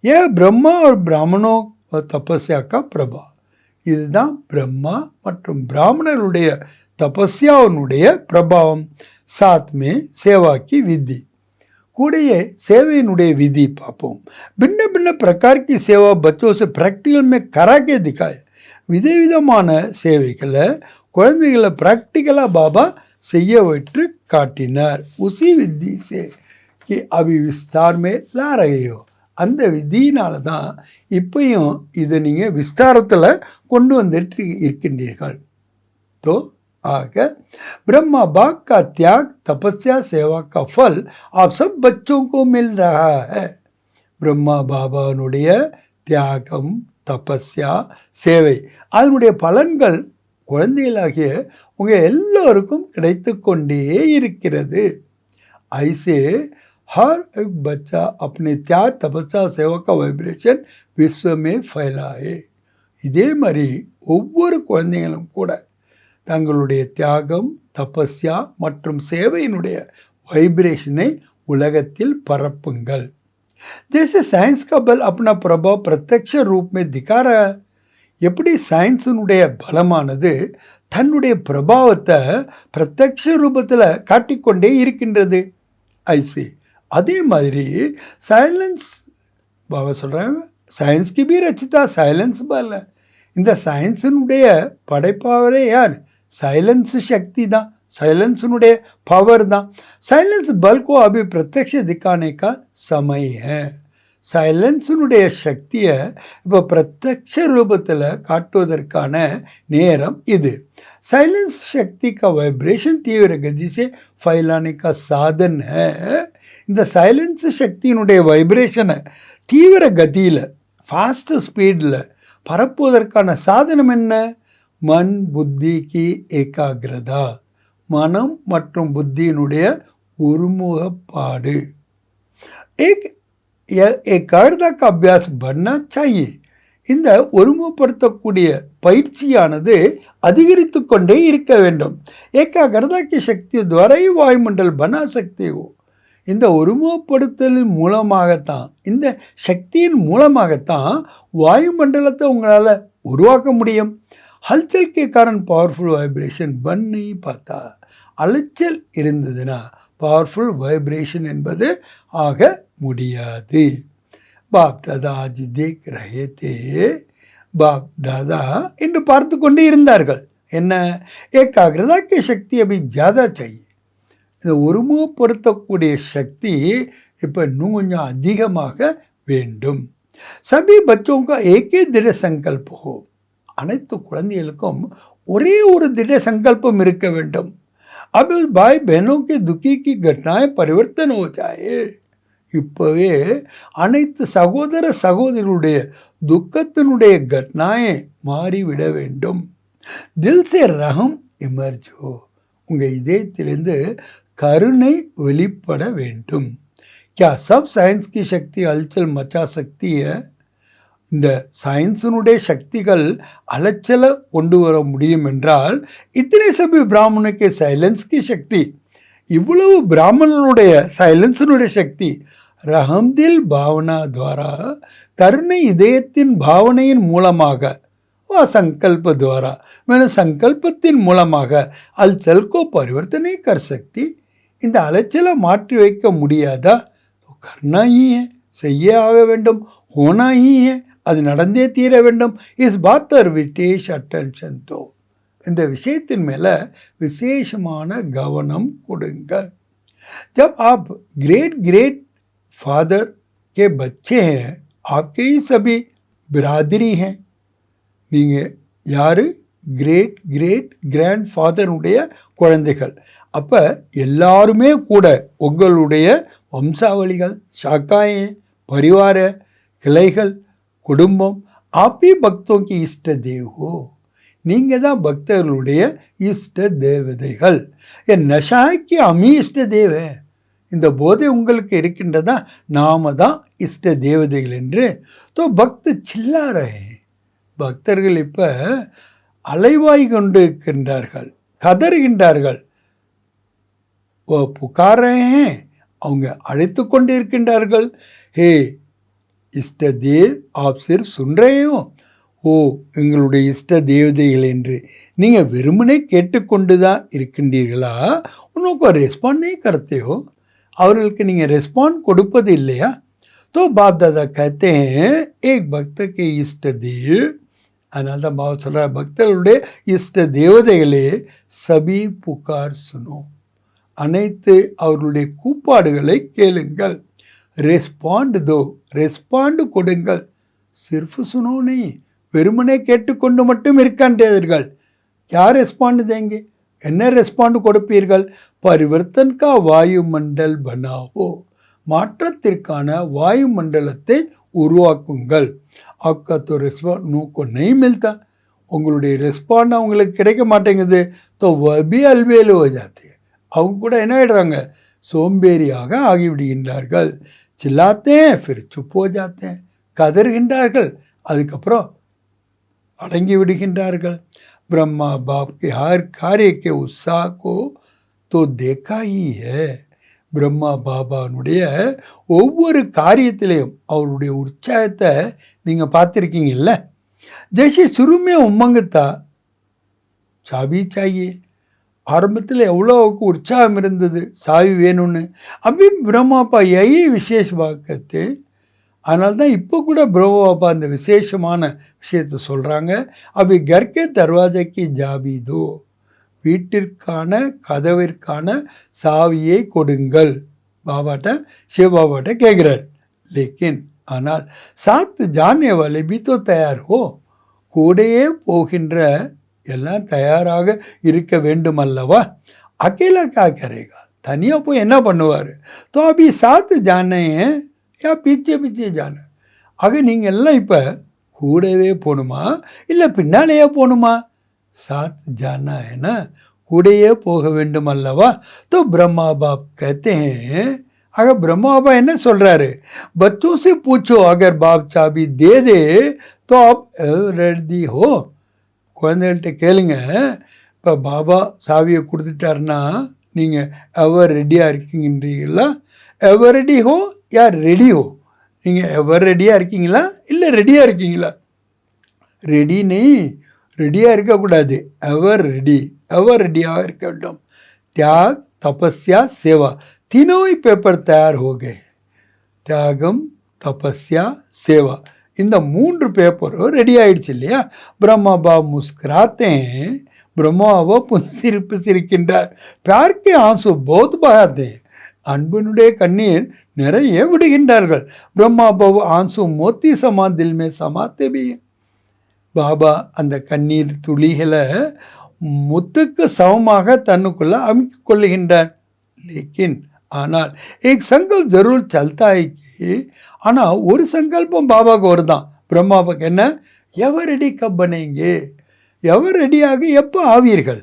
Speaker 4: ஏ பிரம்மா और ब्राह्मणों और तपस्या का प्रभाव, இதுதான் பிரம்மா மற்றும் பிராமணருடைய தபஸ்யாவுடைய பிரபாவம். साथ में सेवा की विधि, கூடயே சேவையினுடைய விதி பார்ப்போம். भिन्न भिन्न प्रकार की सेवा बच्चों से प्रैक्टिकल में करा के दिखाए. விதவிதமான சேவைகளை குழந்தைகளை ப்ராக்டிக்கலாக பாபா செய்ய விட்டு காட்டினார். உசி வித்தி சே कि अभी विस्तार में ला रहे हो, அந்த விதியினால தான் இப்பையும் இதை நீங்கள் விஸ்தாரத்தில் கொண்டு வந்துட்டு இருக்கின்றீர்கள். तो आग ब्रह्मा बाग का त्याग, तपस्या, सेवा का फल आप सब बच्चों को मिल रहा है. பிரம்மா பாபானுடைய தியாகம், தபஸ்யா, சேவை, அதனுடைய பலன்கள் குழந்தைகளாகிய உங்கள் எல்லோருக்கும் கிடைத்து கொண்டே இருக்கிறது. ऐसे हर एक बच्चा अपने त्याग, तपस्या, सेवा का वाइब्रेशन विश्व में फैलाए. இதே மாதிரி ஒவ்வொரு குழந்தைகளும் கூட தங்களுடைய தியாகம், தபஸ்யா மற்றும் சேவையினுடைய வைப்ரேஷனை உலகத்தில் பரப்புங்கள். जैसे साइंस का बल अपना प्रभाव प्रत्यक्ष रूप में दिखा रहा है, எப்படி சயின்ஸினுடைய பலமானது தன்னுடைய பிரபாவத்தை பிரத்யக்ஷ ரூபத்தில் காட்டிக்கொண்டே இருக்கின்றது. ஐசி அதே மாதிரி சைலன்ஸ் பாபா சொல்கிறாங்க, சயின்ஸ்க்கு பி ரச்சிதா சைலன்ஸ் பல. இந்த சயின்ஸினுடைய படைப்பாவரே யார்? சைலன்ஸ் சக்தி தான், சைலன்ஸினுடைய பவர் தான். சைலன்ஸ் பல் को अभी प्रत्यक्ष दिखाने का समय है. சைலன்ஸினுடைய சக்தியை இப்போ பிரத்யக்ஷ ரூபத்தில் காட்டுவதற்கான நேரம் இது. साइलेंस शक्ति का वाइब्रेशन तीव्र गति से फैलाने का साधन है. இந்த சைலன்ஸ் சக்தியினுடைய வைப்ரேஷனை தீவிர கதியில், ஃபாஸ்ட் ஸ்பீடில் பரப்புவதற்கான சாதனம் என்ன? மன் புத்தி கி ஏகாகிரதா, மனம் மற்றும் புத்தியினுடைய ஒருமுகப்பாடு. ஏகாகிரதா का अभ्यास बनना चाहिए. இந்த ஒருமுகப்படுத்தக்கூடிய பயிற்சியானது அதிகரித்து கொண்டே இருக்க வேண்டும். ஏகாகிரதா की शक्ति द्वारा ही वायुमंडल बना सकते हो. இந்த ஒருமுகப்படுத்தலின் மூலமாகத்தான், இந்த சக்தியின் மூலமாகத்தான் வாயுமண்டலத்தை உங்களால் உருவாக்க முடியும். हलचल के कारण पावरफुल वाइब्रेशन बन नहीं पाता. அலைச்சல் இருந்ததுன்னா பவர்ஃபுல் வைப்ரேஷன் என்பது ஆக முடியாது. பாப் தாதா ஆஜ் தேக் ரஹே தே, பாப் தாதா என்று பார்த்து கொண்டு இருந்தார்கள். என்ன? ஏகாகிரதா கே சக்தி அபி ஜாதா சாஹியே. இந்த ஒருமுகப்படுத்தக்கூடிய சக்தி இப்போ இன்னும் கொஞ்சம் அதிகமாக வேண்டும். சபி பச்சோं का एक ही दृढ़ संकल्प हो. அனைத்து குழந்தைகளுக்கும் ஒரே ஒரு திட சங்கல்பம் இருக்க வேண்டும். अब भाई बहनों के दुखी की घटनाएं परिवर्तन हो जाए. இப்போவே அனைத்து சகோதர சகோதரிகளுடைய துக்கத்தினுடைய घटनाएं மாறிவிட வேண்டும். தில் சே ரஹம் எமர்ஜ் ஹோ, உங்கள் இதயத்திலிருந்து கருணை வெளிப்பட வேண்டும். क्या सब साइंस की शक्ति हलचल मचा सकती है? இந்த சயின்ஸினுடைய சக்திகள் அலைச்சலை கொண்டு வர முடியும் என்றால் இத்தனை சபி பிராமணுக்கு சைலன்ஸ்க்கு சக்தி, இவ்வளவு பிராமணனுடைய சைலன்ஸினுடைய சக்தி ரஹம்தில் பாவனா துவாரா, கருணை இதயத்தின் பாவனையின் மூலமாக, வா சங்கல்ப துவாரா, மேலும் சங்கல்பத்தின் மூலமாக அல்சல் கோ பரிவர்த்தனை கர் சக்தி இந்த அலைச்சலை மாற்றி வைக்க முடியாதா? கர்னா ही है, செய்ய ஆக வேண்டும், होना ही है, அது நடந்தே தீர வேண்டும். इस बात पर विशेष अटेंशन दो, இந்த விஷயத்தின் மேலே விசேஷமான கவனம் கொடுங்கள். जब आप ग्रेट ग्रेट फादर के बच्चे हैं, आपके ही सभी बिरादरी हैं. நீங்கள் யார்? கிரேட் கிரேட் கிராண்ட் ஃபாதருடைய குழந்தைகள். அப்போ எல்லாருமே கூட உங்களுடைய வம்சாவளிகள், शाखाएं, परिवार, கிளைகள், குடும்பம். आप ही भक्तों की इष्ट देव हो, நீங்கள் தான் பக்தர்களுடைய இஷ்ட தேவதைகள். என் நஷாய்க்கு அமி இஷ்ட தேவ, இந்த போதை உங்களுக்கு இருக்கின்றதா, நாம தான் இஷ்ட தேவதைகள் என்று. தோ பக்த சில்லா ரஹே, பக்தர்கள் இப்போ அலைவாய் கொண்டு இருக்கின்றார்கள், கதறுகின்றார்கள். ஓ புகாரே, அவங்க அழைத்து கொண்டு இருக்கின்றார்கள். ஹே இஷ்ட தேவ் ஆப் சிர் சுன் ரஹே ஹோ, ஓ எங்களுடைய இஷ்ட தேவதைகள் என்று நீங்கள் வெறுமனே கேட்டுக்கொண்டு தான் இருக்கின்றீர்களா? உனக்கு ரெஸ்பாண்டே கருத்தையோ, அவர்களுக்கு நீங்கள் ரெஸ்பாண்ட் கொடுப்பது இல்லையா? तो बाप दादा कहते हैं एक भक्त के इष्ट देव, அதனால தான் பாபா சொல்கிறார், பக்தர்களுடைய இஷ்ட தேவதைகளே சபி புகார் சுனோ, அனைத்து அவர்களுடைய கூப்பாடுகளை கேளுங்கள். ரெஸ்பாண்ட் தோ, ரெஸ்பாண்டு கொடுங்கள். சிர்ஃபு சுனோ நெய், வெறுமனே கேட்டுக்கொண்டு மட்டும் இருக்கின்றீர்கள். யார் ரெஸ்பாண்டு தேங்க, என்ன ரெஸ்பாண்டு கொடுப்பீர்கள்? பரிவர்த்தன் கா வாயு மண்டல் பனாவோ, மாற்றத்திற்கான வாயு மண்டலத்தை உருவாக்குங்கள். आपका तो रेस्पॉन्ड को नहीं मिलता, உங்களுடைய ரெஸ்பாண்ட் அவங்களுக்கு கிடைக்க மாட்டேங்குது. तो वह भी अलबेले हो जाते हैं, அவங்க கூட என்ன ஆகிடுறாங்க, சோம்பேறியாக ஆகிவிடுகின்றார்கள். चिल्लाते हैं फिर चुप हो जाते हैं, கதறுகின்றார்கள், அதுக்கப்புறம் அடங்கி விடுகின்றார்கள். ब्रह्मा बाप के हर कार्य के उत्साह को तो देखा ही है, பிரம்மா பாபானுடைய ஒவ்வொரு காரியத்திலையும் அவருடைய உற்சாகத்தை நீங்கள் பார்த்துருக்கீங்கல்ல. ஜெய்ஷி சுருமே உம்மங்கத்தா சாவி சாயே, ஆரம்பத்தில் எவ்வளோவுக்கு உற்சாகம் இருந்தது, சாவி வேணும்னு. அப்படி பிரம்மாப்பா யही விசேஷ வாக்கத்து, அதனால தான் இப்போ கூட பிரம்மாப்பா அந்த விசேஷமான விஷயத்தை சொல்கிறாங்க. அப்படி கர்க்கே தர்வாஜைக்கு ஜாபி தோ, வீட்டிற்கான கதவிற்கான சாவியை கொடுங்கள். பாபாட்ட சிவபாபாட்ட கேட்குறார். லேக்கின் ஆனால் சாத் ஜானே வாலே பி தோ தயார் ஹோ, கூடையே போகின்ற எல்லாம் தயாராக இருக்க வேண்டும் அல்லவா? அக்கேலா கா கரேகா, தனியாக போய் என்ன பண்ணுவார்? தோ அபி சாத் ஜானே யா பிச்சே பிச்சே ஜான, ஆக நீங்கள் எல்லாம் இப்போ கூடவே போகணுமா இல்லை பின்னாலேயே போகணுமா? साथ जाना है ना, கூடையே போக வேண்டும் அல்லவா? तो ब्रह्मा बाप कहते हैं, अगर ब्रह्मा बाबा என்ன சொல்றாரு, बच्चों से पूछो अगर बाप चाबी दे दे तो आप रेडी हो, குழந்தைகள்கிட்ட கேளுங்க, இப்போ பாபா சாவியை கொடுத்துட்டாருன்னா நீங்கள் எவர் ரெடியாக இருக்கீங்கன்றீங்களா? எவர் ரெடி ஹோ யா ரெடி ஹோ, நீங்கள் எவர் ரெடியாக இருக்கீங்களா இல்லை ரெடியாக இருக்கீங்களா? ரெடி நெய், ரெடியாக இருக்கக்கூடாது, எவர் ரெடி, எவர் ரெடியாக இருக்க வேண்டும். தியாக் தபஸ்யா சேவா तीनों ही पेपर तैयार हो गए, தியாகம் தபஸ்யா சேவா, இந்த 3 பேப்பரும் ரெடி ஆயிடுச்சு இல்லையா? பிரம்மா பாபா முஸ்குராத்தே, பிரம்மாவோ புன்சிரிப்பு சிரிக்கின்றார். பியார்க்கே ஆன்சு போத் பகாத்தே, அன்பினுடைய கண்ணீர் நிறைய விடுகின்றார்கள். பிரம்மா பாபா ஆன்சு மோத்தி சமா தில் மே சமாத்தே பி, பாபா அந்த கண்ணீர் துளிகளை முத்துக்கு சமமாக தன்னுக்குள்ள அமைத்துக் கொள்ளுகின்றார். லேக்கின் ஆனால் एक संकल्प जरूर चलता है कि, ஆனால் ஒரு சங்கல்பம் பாபாவுக்கு வருதான். பிரம்மாவுக்கு என்ன, எவர் ரெடி கப் பனேங்கே, எவர் ரெடியாக எப்போ ஆவீர்கள்?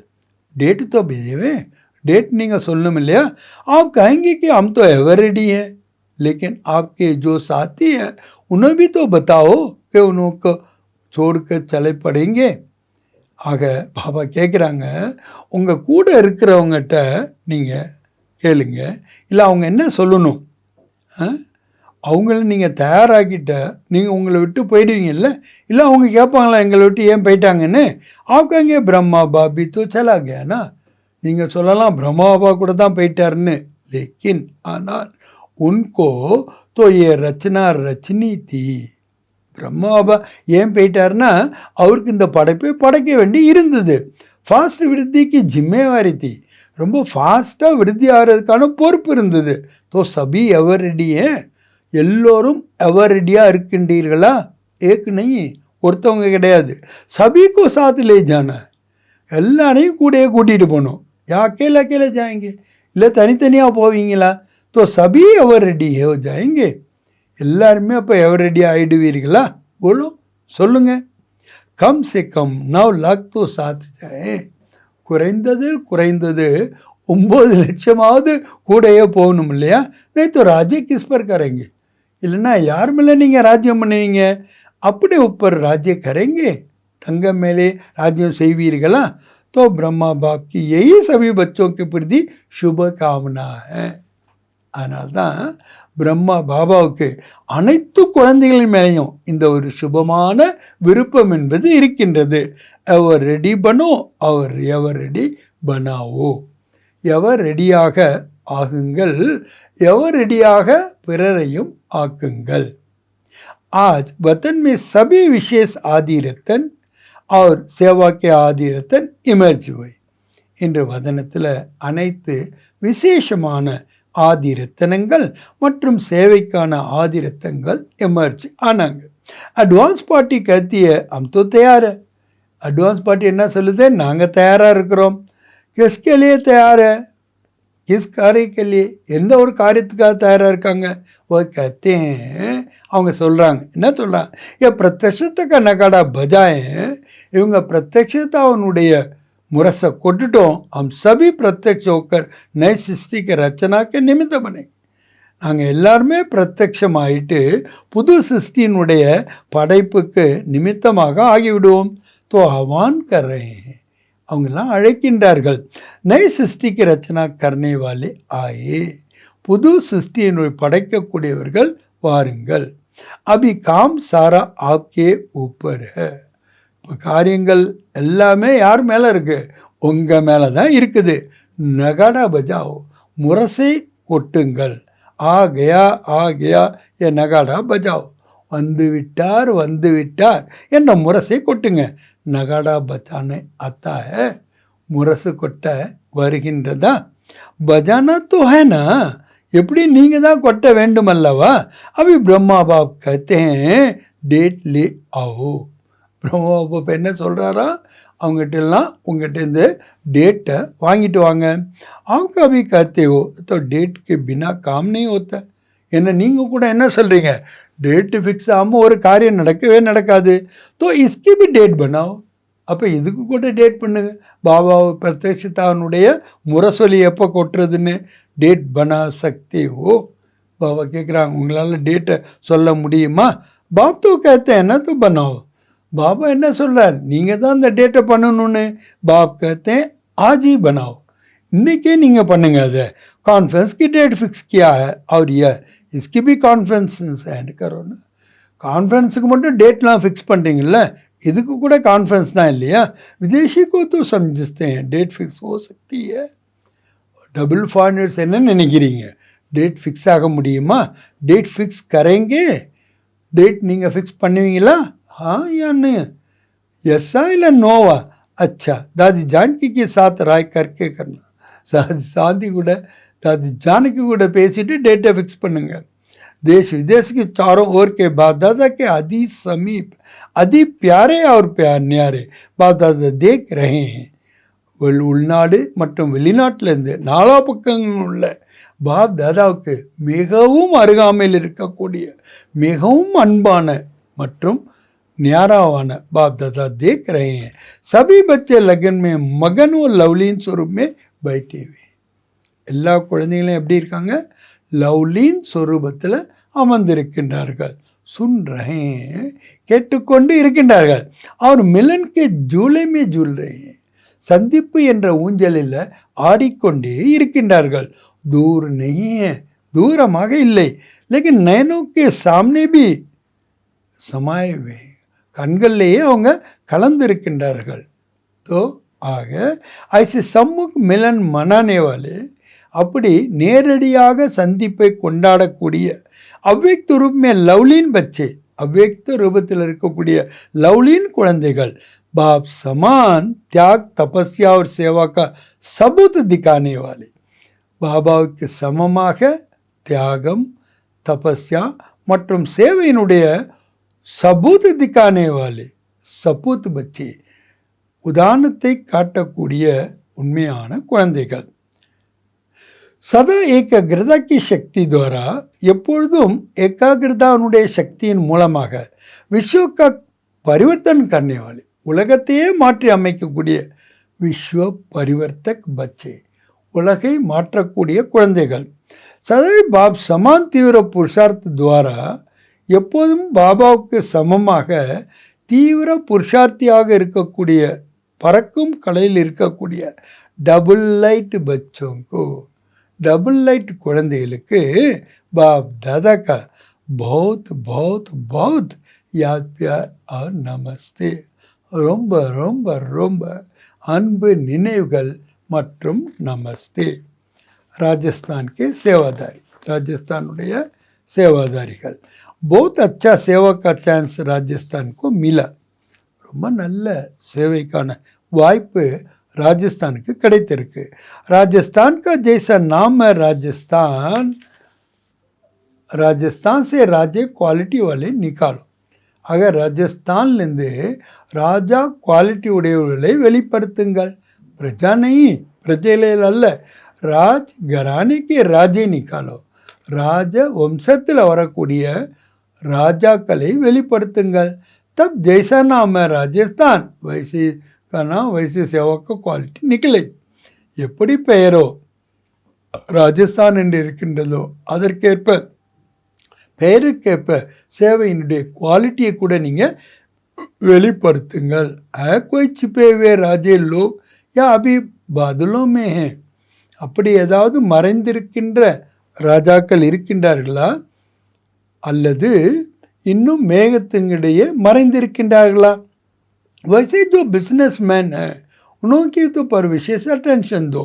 Speaker 4: डेट तो भेजे, डेट நீங்கள் சொல்லணும் இல்லையா? आप कहेंगे कि हम तो एवर रेडी हैं, लेकिन आपके जो साथी हैं उन्हें भी तो बताओ कि उनको छोड़कर चले पड़ेंगे. ஆக பாபா கேட்குறாங்க, உங்கள் கூட இருக்கிறவங்ககிட்ட நீங்கள் கேளுங்க, இல்லை அவங்க என்ன சொல்லணும், அவங்கள நீங்கள் தயாராக்கிட்ட நீங்கள் உங்களை விட்டு போயிடுவீங்கல்ல, இல்லை அவங்க கேட்பாங்களா எங்களை விட்டு ஏன் போயிட்டாங்கன்னு? ஆப்காங்கே பிரம்மா பாபி தோ சலா கேனா, நீங்கள் சொல்லலாம் பிரம்மா பாபா கூட தான் போயிட்டாருன்னு, லேக்கின் ஆனால் உன்கோ तो ये रचना रचनी थी. பிரம்மா பாபா ஏன் போயிட்டாருன்னா அவருக்கு இந்த படைப்பை படைக்க வேண்டி இருந்தது. ஃபாஸ்ட் விருத்திக்கு ஜிம்மேவாரி தீ, ரொம்ப ஃபாஸ்ட்டாக விருத்தி ஆகிறதுக்கான பொறுப்பு இருந்தது. தோ சபி எவர் ரெடியே, எல்லோரும் எவர் ரெடியாக இருக்கின்றீர்களா? ஏக்கு நெய் ஒருத்தவங்க கிடையாது. சபிக்கோ சாத்திலே ஜான, எல்லாரையும் கூடயே கூட்டிகிட்டு போகணும். யா அக்கேல அக்கேல ஜாயங்க, இல்லை தனித்தனியாக போவீங்களா? தோ சபி எவர் ரெடி ஹோ ஜாயங்க, எல்லாருமே அப்போ எவர் ரெடி ஆகிடுவீர்களா? போலோ சொல்லுங்க. கம் சே கம் 9 लाख तो साथ जाए, குறைந்தது 9 லட்சமாவது கூடையே போகணும் இல்லையா? नहीं तो राज्य किस पर करेंगे, இல்லைன்னா யார் மேலே நீங்கள் ராஜ்யம் பண்ணுவீங்க? அப்படி உப்பர் ராஜ்ய கरेंगे, தங்கம் மேலே ராஜ்யம் செய்வீர்களா? तो ब्रह्मा बाप की यही सभी बच्चों के प्रति शुभ कामना है. அதனால்தான் பிரம்மா பாபாவுக்கு அனைத்து குழந்தைகளின் மேலேயும் இந்த ஒரு சுபமான விருப்பம் என்பது இருக்கின்றது. அவர் ரெடி பண்ணோ, அவர் எவர் ரெடி பனாவோ, எவர் ரெடியாக ஆகுங்கள், எவர் ரெடியாக பிறரையும் ஆக்குங்கள். आज वतन में सभी विशेष आदि रतन और सेवा के आदि रतन इमर्ज हुए. இன்று வதனத்தில் அனைத்து விசேஷமான ஆதி ரத்தனங்கள் மற்றும் சேவைக்கான ஆதி ரத்தங்கள் எமர்ஜ் ஆனாங்க. அட்வான்ஸ் பார்ட்டி கத்திய हम तो तैयार है. அட்வான்ஸ் பார்ட்டி என்ன சொல்லுது? நாங்கள் தயாராக இருக்கிறோம். கிஸ்கே லியே தயார் है, கிஸ் காரிய के लिए, எந்த ஒரு காரியத்துக்காக தயாராக இருக்காங்க? वो कहते हैं, அவங்க சொல்கிறாங்க, என்ன சொல்கிறாங்க? ये प्रत्यक्षता का नगाड़ा बजाए, இவங்க பிரத்யக்ஷதாவனுடைய मुरसा கொட்டுட்டோம். हम सभी प्रत्यक्ष होकर नई सृष्टि के रचना के निमित्त बने. நாங்கள் எல்லாருமே பிரத்யக்ஷமாயிட்டு புது சிருஷ்டியினுடைய படைப்புக்கு நிமித்தமாக ஆகிவிடுவோம். तो आह्वान कर रहे हैं, அவங்கெல்லாம் அழைக்கின்றார்கள். நை சிருஷ்டிக்கு ரச்சனா கர்னே வாலே ஆயே, புது சிருஷ்டியினுடைய படைக்கக்கூடியவர்கள் வாருங்கள். அபி காம் சாரா ஆப்கே ஊப்பர் ஹை. இப்போ காரியங்கள் எல்லாமே யார் மேலே இருக்குது? உங்கள் மேலே தான் இருக்குது. நகடா பஜாவோ, முரசை கொட்டுங்கள். ஆ கயா ஏ நகாடா பஜாவோ, வந்து விட்டார் என்ற முரசை கொட்டுங்க. நகாடா பஜானே அத்தா ஹை, முரசு கொட்ட வருகின்றதா? பஜானா தோ ஹை நா, எப்படி நீங்கள் தான் கொட்ட வேண்டும் அல்லவா? அபி பிரம்மா பாப் கஹத்தே ஹைன் டேட் லே ஆவோ. பிரம்மா பாப்பா என்ன சொல்கிறாரா? அவங்ககிட்டலாம் உங்கள்கிட்ட இந்த डेट வாங்கிட்டு வாங்க. அவங்க अभी कहते हो तो डेट के बिना काम नहीं होता. என்ன நீங்கள் கூட என்ன சொல்கிறீங்க? डेट ஃபிக்ஸ் ஆகாமல் ஒரு காரியம் நடக்கவே நடக்காது. तो इसकी भी डेट बनाओ. அப்போ இதுக்கு கூட டேட் பண்ணுங்க. பாபாவை பிரத்யக்ஷதாவனுடைய முரசொலி எப்போ கொட்டுறதுன்னு டேட் பனா சக்தி ஓ. பாபா கேட்குறாங்க, உங்களால் டேட்டை சொல்ல முடியுமா? பாப் तो कहते हैं ना तो बनाओ. பாபா என்ன சொல்கிறார்? நீங்கள் தான் இந்த டேட்டை பண்ணணும்னு. பாப் कहते हैं आज ही बनाओ, இன்றைக்கே நீங்கள் பண்ணுங்க. அதை कॉन्फ्रेंस की डेट फिक्स किया है और यह इसकी भी कॉन्फ्रेंस सेंड करो ना. கான்ஃபரன்ஸுக்கு மட்டும் டேட்லாம் ஃபிக்ஸ் பண்ணுறீங்கள, இதுக்கு கூட கான்ஃபரன்ஸ் தான் இல்லையா? विदेशी को तो समझते हैं डेट फिक्स हो सकती है. டபுள் ஃபாரினர்ஸ் என்ன நினைக்கிறீங்க? டேட் ஃபிக்ஸ் ஆக முடியுமா? டேட் ஃபிக்ஸ் கरेंगे. டேட் நீங்கள் ஃபிக்ஸ் பண்ணுவீங்களா? हाँ या नहीं, यसा या नोवा? अच्छा, दादी जानकी के साथ राय करके करना. शादी கூட दादी जानकी கூட பேசிட்டு டேட்டை ஃபிக்ஸ் பண்ணுங்க. देश विदेश के चारों ओर के बाप दादा के अति समीप, अति प्यारे और प्यार न्यारे बाप दादा देख रहे हैं. உள்நாடு மற்றும் வெளிநாட்டிலேருந்து நாலா பக்கங்கள் உள்ள பாப் தாதாவுக்கு மிகவும் அருகாமையில் இருக்கக்கூடிய மிகவும் அன்பான மற்றும் न्यारावाना बाप दादा देख रहे हैं. सभी बच्चे लगन में मगन और लवलीन स्वरूप में बैठे हुए. எல்லா குழந்தைகளும் எப்படி இருக்காங்க? லவ்லீன் சொரூபத்தில் அமர்ந்திருக்கின்றார்கள். சுன் ரஹே, கேட்டுக்கொண்டு இருக்கின்றார்கள். அவர் மிலன்கே ஜூலை மே ஜூல் ரஹே, சந்திப்பு என்ற ஊஞ்சலில் ஆடிக்கொண்டே இருக்கின்றார்கள். தூர் நெய்யே, தூரமாக இல்லை. லேக்கின் நயனோக்கே சாம்னே பி சமாயவே, கண்கள்லேயே அவங்க கலந்திருக்கின்றார்கள். தோ ஆக ஐसे सम्मुख मिलन मनाने वाले அப்படி நேரடியாக சந்திப்பை கொண்டாடக்கூடிய அவ்யக்த ரூபமே லவ்லீன் பச்சே, அவ்யக்த ரூபத்தில் இருக்கக்கூடிய லவ்லீன் குழந்தைகள் बाप समान त्याग तपस्या और सेवा का सबूत दिखाने वाले, பாபாவுக்கு சமமாக தியாகம் தபஸ்யா மற்றும் சேவையினுடைய சபூத் திக்கானே வாலே, சபூத் பச்சே, உதாரணத்தை காட்டக்கூடிய உண்மையான குழந்தைகள். சதா ஏகாகிரதா கி சக்தி துவாரா, எப்பொழுதும் ஏகாகிரதாவுடைய சக்தியின் மூலமாக விஸ்வ பரிவர்த்தன் கர்னே வாலே, உலகத்தையே மாற்றி அமைக்கக்கூடிய விஸ்வ பரிவர்த்தக் பச்சே, உலகை மாற்றக்கூடிய குழந்தைகள். சதை பாப் சமான் தீவிர புருஷார்த்த துவாரா, எப்போதும் பாபாவுக்கு சமமாக தீவிர புருஷார்த்தியாக இருக்கக்கூடிய பறக்கும் கலையில் இருக்கக்கூடிய டபுள் லைட் பச்சோங்கோ, டபுள் லைட் குழந்தைகளுக்கு பாப் தாதா கா பௌத் பௌத் பௌத் யாத் பியார் ஆர் நமஸ்தே, ரொம்ப ரொம்ப ரொம்ப அன்பு நினைவுகள் மற்றும் நமஸ்தே. ராஜஸ்தான் கே சேவாதாரி, ராஜஸ்தானுடைய சேவாதாரிகள். बहुत अच्छा सेवा का चांस राजस्थान को मिला, ரொம்ப நல்ல சேவைக்கான வாய்ப்பு ராஜஸ்தானுக்கு கிடைத்திருக்கு. राजस्थान का जैसा नाम है राजस्थान, राजस्थान से राजे क्वालिटी वाले निकालो. ஆக ராஜஸ்தான்லேருந்து ராஜா குவாலிட்டி உடையவர்களை வெளிப்படுத்துங்கள். பிரஜா நெய், பிரஜையில் அல்ல, ராஜ் கரானிக்கு ராஜே நிக்காலோ, ராஜ வம்சத்தில் வரக்கூடிய ராஜாக்களை வெளிப்படுத்துங்கள். तब जैसा नाम है राजस्थान वैसे का नाम वैसे सेवा का क्वालिटी निकले. எப்படி பெயரோ ராஜஸ்தான் என்று இருக்கின்றதோ அதற்கேற்ப பெயருக்கேற்ப சேவையினுடைய குவாலிட்டியை கூட நீங்கள் வெளிப்படுத்துங்கள். कोई छिपे हुए राजे लोग या अभी बादलों में हैं, அப்படி ஏதாவது மறைந்திருக்கின்ற ராஜாக்கள் இருக்கின்றார்களா அல்லது இன்னும் மேகத்தினிடையே மறைந்திருக்கின்றார்களா? वैसे जो बिजनेसमैन है उनकी तो पर विशेष अटेंशन दो.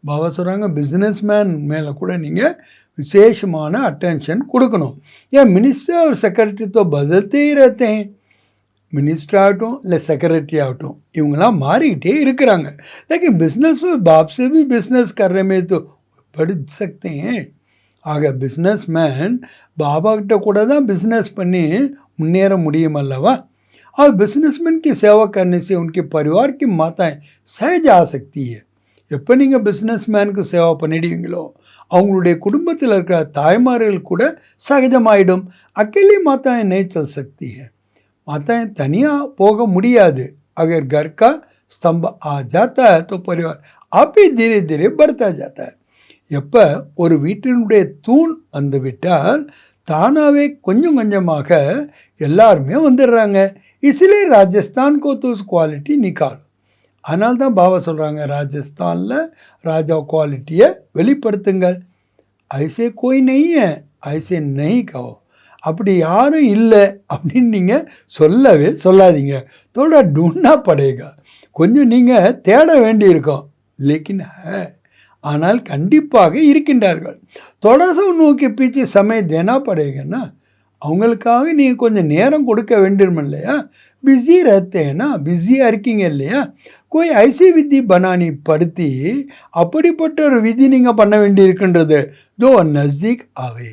Speaker 4: பாபா சொல்கிறாங்க பிஸ்னஸ்மேன் மேலே கூட நீங்கள் விசேஷமான அட்டென்ஷன் கொடுக்கணும். ஏன் மினிஸ்டர் और सेक्रेटरी तो बदलते ही रहते हैं, மினிஸ்டர் ஆகட்டும் இல்லை செக்ரட்டரி ஆகட்டும் இவங்களாம் மாறிக்கிட்டே இருக்கிறாங்க. लेकिन बिजनेस में बाप से भी बिजनेस कर रहे में तो बढ़ सकते हैं. ஆக பிஸ்னஸ்மேன் பாபா கிட்ட கூட தான் பிஸ்னஸ் பண்ணி முன்னேற முடியும் அல்லவா? और बिजनेसमैन की सेवा करने से उनके परिवार की माताएं सहज आ सकती है. எப்போ நீங்கள் பிஸ்னஸ்மேனுக்கு சேவை பண்ணிடுவீங்களோ அவங்களுடைய குடும்பத்தில் இருக்கிற தாய்மார்கள் கூட சகஜமாயிடும். அக்கேலி மாத்தாएं नहीं चल सकती है, माताएं தனியாக போக முடியாது. अगर घर का स्तंभ आ जाता है तो परिवार आप ही धीरे धीरे बढ़ता जाता है. எப்போ ஒரு வீட்டினுடைய தூண் வந்து விட்டால் தானாகவே கொஞ்சம் கொஞ்சமாக எல்லாருமே வந்துடுறாங்க. इसलिए राजस्थान को तो उस क्वालिटी निकालो. அதனால தான் பாபா சொல்கிறாங்க ராஜஸ்தானில் ராஜா குவாலிட்டியை வெளிப்படுத்துங்கள். ஐசே கோய் நெய் ஐசே நெய் கோ, அப்படி யாரும் இல்லை அப்படின்னு நீங்கள் சொல்லவே சொல்லாதீங்க. தோட ढूंढना पड़ेगा, கொஞ்சம் நீங்கள் தேட வேண்டியிருக்கோம். लेकिन है, ஆனால் கண்டிப்பாக இருக்கின்றார்கள். தொடர்ந்து நோக்கி பீச்சு சமயம் தேனா படேகன்னா, அவங்களுக்காக நீங்கள் கொஞ்சம் நேரம் கொடுக்க வேண்டும் இல்லையா? பிஸி रहतेना, பிஸியாக இருக்கீங்க இல்லையா? कोई ऐसी विधि बनानी पड़ती, அப்படிப்பட்ட ஒரு விதி நீங்கள் பண்ண வேண்டி இருக்கின்றது. जो नज़दीक आवे,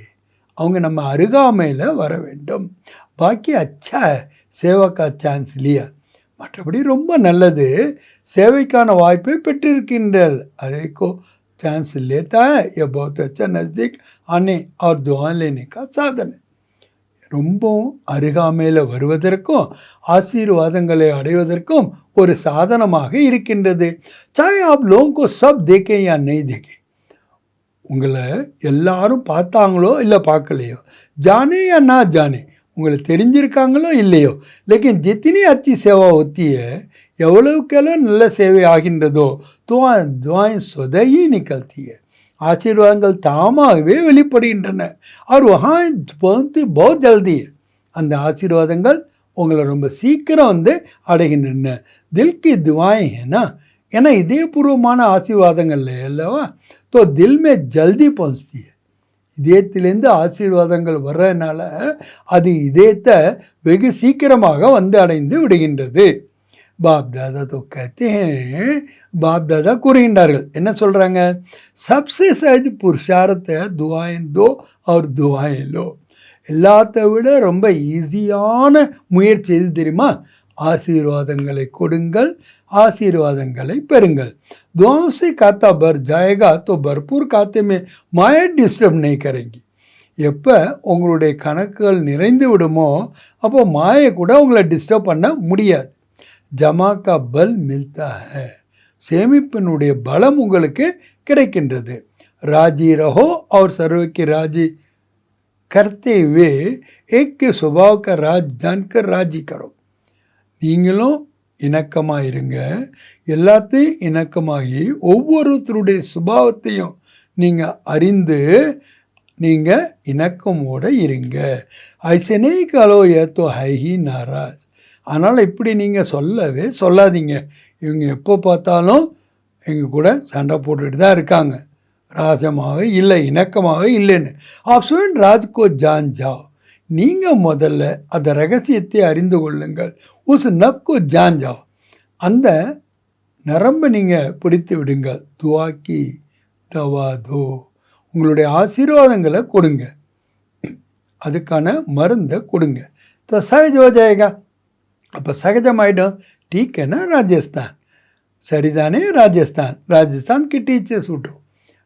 Speaker 4: அவங்க நம்ம அருகாமையில் வர வேண்டும். பாக்கி அச்சா சேவா கா சான்ஸ் लिया, மற்றபடி ரொம்ப நல்லது, சேவைக்கான வாய்ப்பை பெற்றிருக்கின்றீர்கள். அரைக்கோ चांस लेता है, यह बहुत अच्छा नज़दीक आने और दुआ लेने का साधन है. ரொம்பவும் அருகாமையில் வருவதற்கும் ஆசீர்வாதங்களை அடைவதற்கும் ஒரு சாதனமாக இருக்கின்றது. சாய் ஆப் லோங்கோ சப் தேக்கே யா நெய் தேக்கே, உங்களை எல்லாரும் பார்த்தாங்களோ இல்லை பார்க்கலையோ, ஜானே யா நா ஜானே, உங்களை தெரிஞ்சிருக்காங்களோ இல்லையோ, लेकिन जितनी अच्छी सेवा होती है, எவ்வளவுக்கெல்லாம் நல்ல சேவை ஆகின்றதோ துவாய் சொதையி நிகழ்த்தி है, ஆசீர்வாதங்கள் தாமாகவே வெளிப்படுகின்றன. और वहाँ बहुत जल्दी அந்த ஆசீர்வாதங்கள் உங்களை ரொம்ப சீக்கிரம் வந்து அடைகின்றன. தில் கி துவாய் ஹேனா, ஏன்னா இதயபூர்வமான ஆசீர்வாதங்கள்ல அல்லவா, தோ தில் மே ஜல்தி பहुंचती है. இதயத்திலேருந்து ஆசீர்வாதங்கள் வர்றதுனால அது இதயத்தை வெகு சீக்கிரமாக வந்து அடைந்து விடுகின்றது. பாப் தாதா தோ கஹते हैं, பாப் தாதா கூறுகின்றார்கள், என்ன சொல்கிறாங்க, சப்சே சஹஜ் புருஷார்த் है दुआएं दो और दुआएं लो. எல்லாத்தை விட ரொம்ப ஈஸியான முயற்சி எது தெரியுமா, ஆசீர்வாதங்களை கொடுங்கள், ஆசீர்வாதங்களை பெறுங்கள். दुआओं से खाता भर जाएगा तो भरपूर खाते में माया डिस्टर्ब नहीं करेंगी. எப்போ உங்களுடைய கணக்குகள் நிறைந்து விடுமோ அப்போ மாயை கூட உங்களை டிஸ்டர்ப் பண்ண முடியாது. ஜமா கா பல் மில்தா ஹை, சேமிப்பினுடைய பலம் உங்களுக்கு கிடைக்கின்றது. ராஜி ரஹோ और सर्व की राजी करते हुए एक के स्वभाव का राज जानकर राजी करो. நீங்களும் இணக்கமாக இருங்க, எல்லாத்தையும் இணக்கமாகி ஒவ்வொருத்தருடைய சுபாவத்தையும் நீங்கள் அறிந்து நீங்கள் இணக்கமோடு இருங்க. ஐசனே கலோ ஏத்தோ ஹைஹி நாராஜ். அதனால் இப்படி நீங்கள் சொல்லவே சொல்லாதீங்க, இவங்க எப்போ பார்த்தாலும் எங்கள் கூட சண்டை போட்டுட்டு தான் இருக்காங்க, ராஜமாகவே இல்லை, இணக்கமாகவே இல்லைன்னு. ஆப்ஸ்வன் ராஜ்கோ ஜான் ஜாவ், நீங்கள் முதல்ல அந்த ரகசியத்தை அறிந்து கொள்ளுங்கள். உஸ் நப்கோ ஜான் ஜாவ், அந்த நரம்பை நீங்கள் பிடித்து விடுங்கள். துவாக்கி தவா தோ, உங்களுடைய ஆசீர்வாதங்களை கொடுங்க, அதுக்கான மருந்தை கொடுங்க. तो सहज हो जाएगा. அப்போ சகஜமாயிடும். ठीक है ना ராஜஸ்தான், சரிதானே ராஜஸ்தான், ராஜஸ்தான்க்கு டீச்சர்ஸ் விட்டோம்,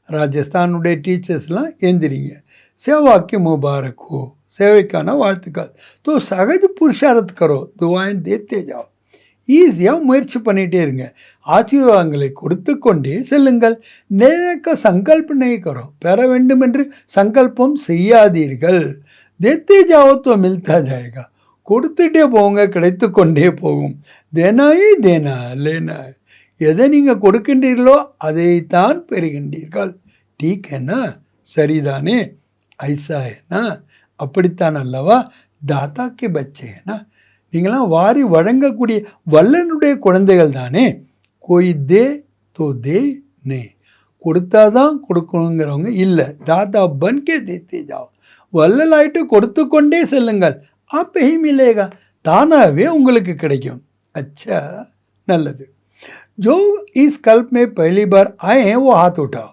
Speaker 4: ராஜஸ்தானுடைய டீச்சர்ஸ்லாம் எந்திரிங்க. சேவாக்கு முபாரக் ஹோ, சேவைக்கான வாழ்த்துக்கள். तो सहज पुरुषार्थ करो, दुआएं देते जाओ. ஈஸியாக முயற்சி பண்ணிகிட்டே இருங்க, ஆசீர்வாதங்களை கொடுத்து கொண்டே செல்லுங்கள். நேரக்க சங்கல்பனை கரோ, பெற வேண்டும் என்று சங்கல்பம் செய்யாதீர்கள். தேத்தே ஜாவோ தோ மில்தா ஜாயேகா, கொடுத்துட்டே போங்க, கிடைத்து கொண்டே போகும். தேனாயே தேனா லேனா, எதை நீங்கள் கொடுக்கின்றீர்களோ அதைத்தான் பெறுகின்றீர்கள். டீக் என்ன, சரிதானே, ஐசா என்ன, அப்படித்தான் அல்லவா, தாத்தாக்கு பச்சை என்ன, நீங்களாம் வாரி வழங்கக்கூடிய வல்லனுடைய குழந்தைகள் தானே. கோய் தே தோ தே நே, கொடுத்தாதான் கொடுக்கணுங்கிறவங்க இல்லை, தாத்தா பன்கே தேத்தே ஜாவோ, வல்லலாயிட்டு கொடுத்து கொண்டே செல்லுங்கள். அப்போ ஹி மிலேகா, தானாகவே உங்களுக்கு கிடைக்கும். அச்சா, நல்லது. ஜோ இஸ் கல்ப் மே பஹலி பார் ஆயே ஓ ஹாத் உட்டாओ,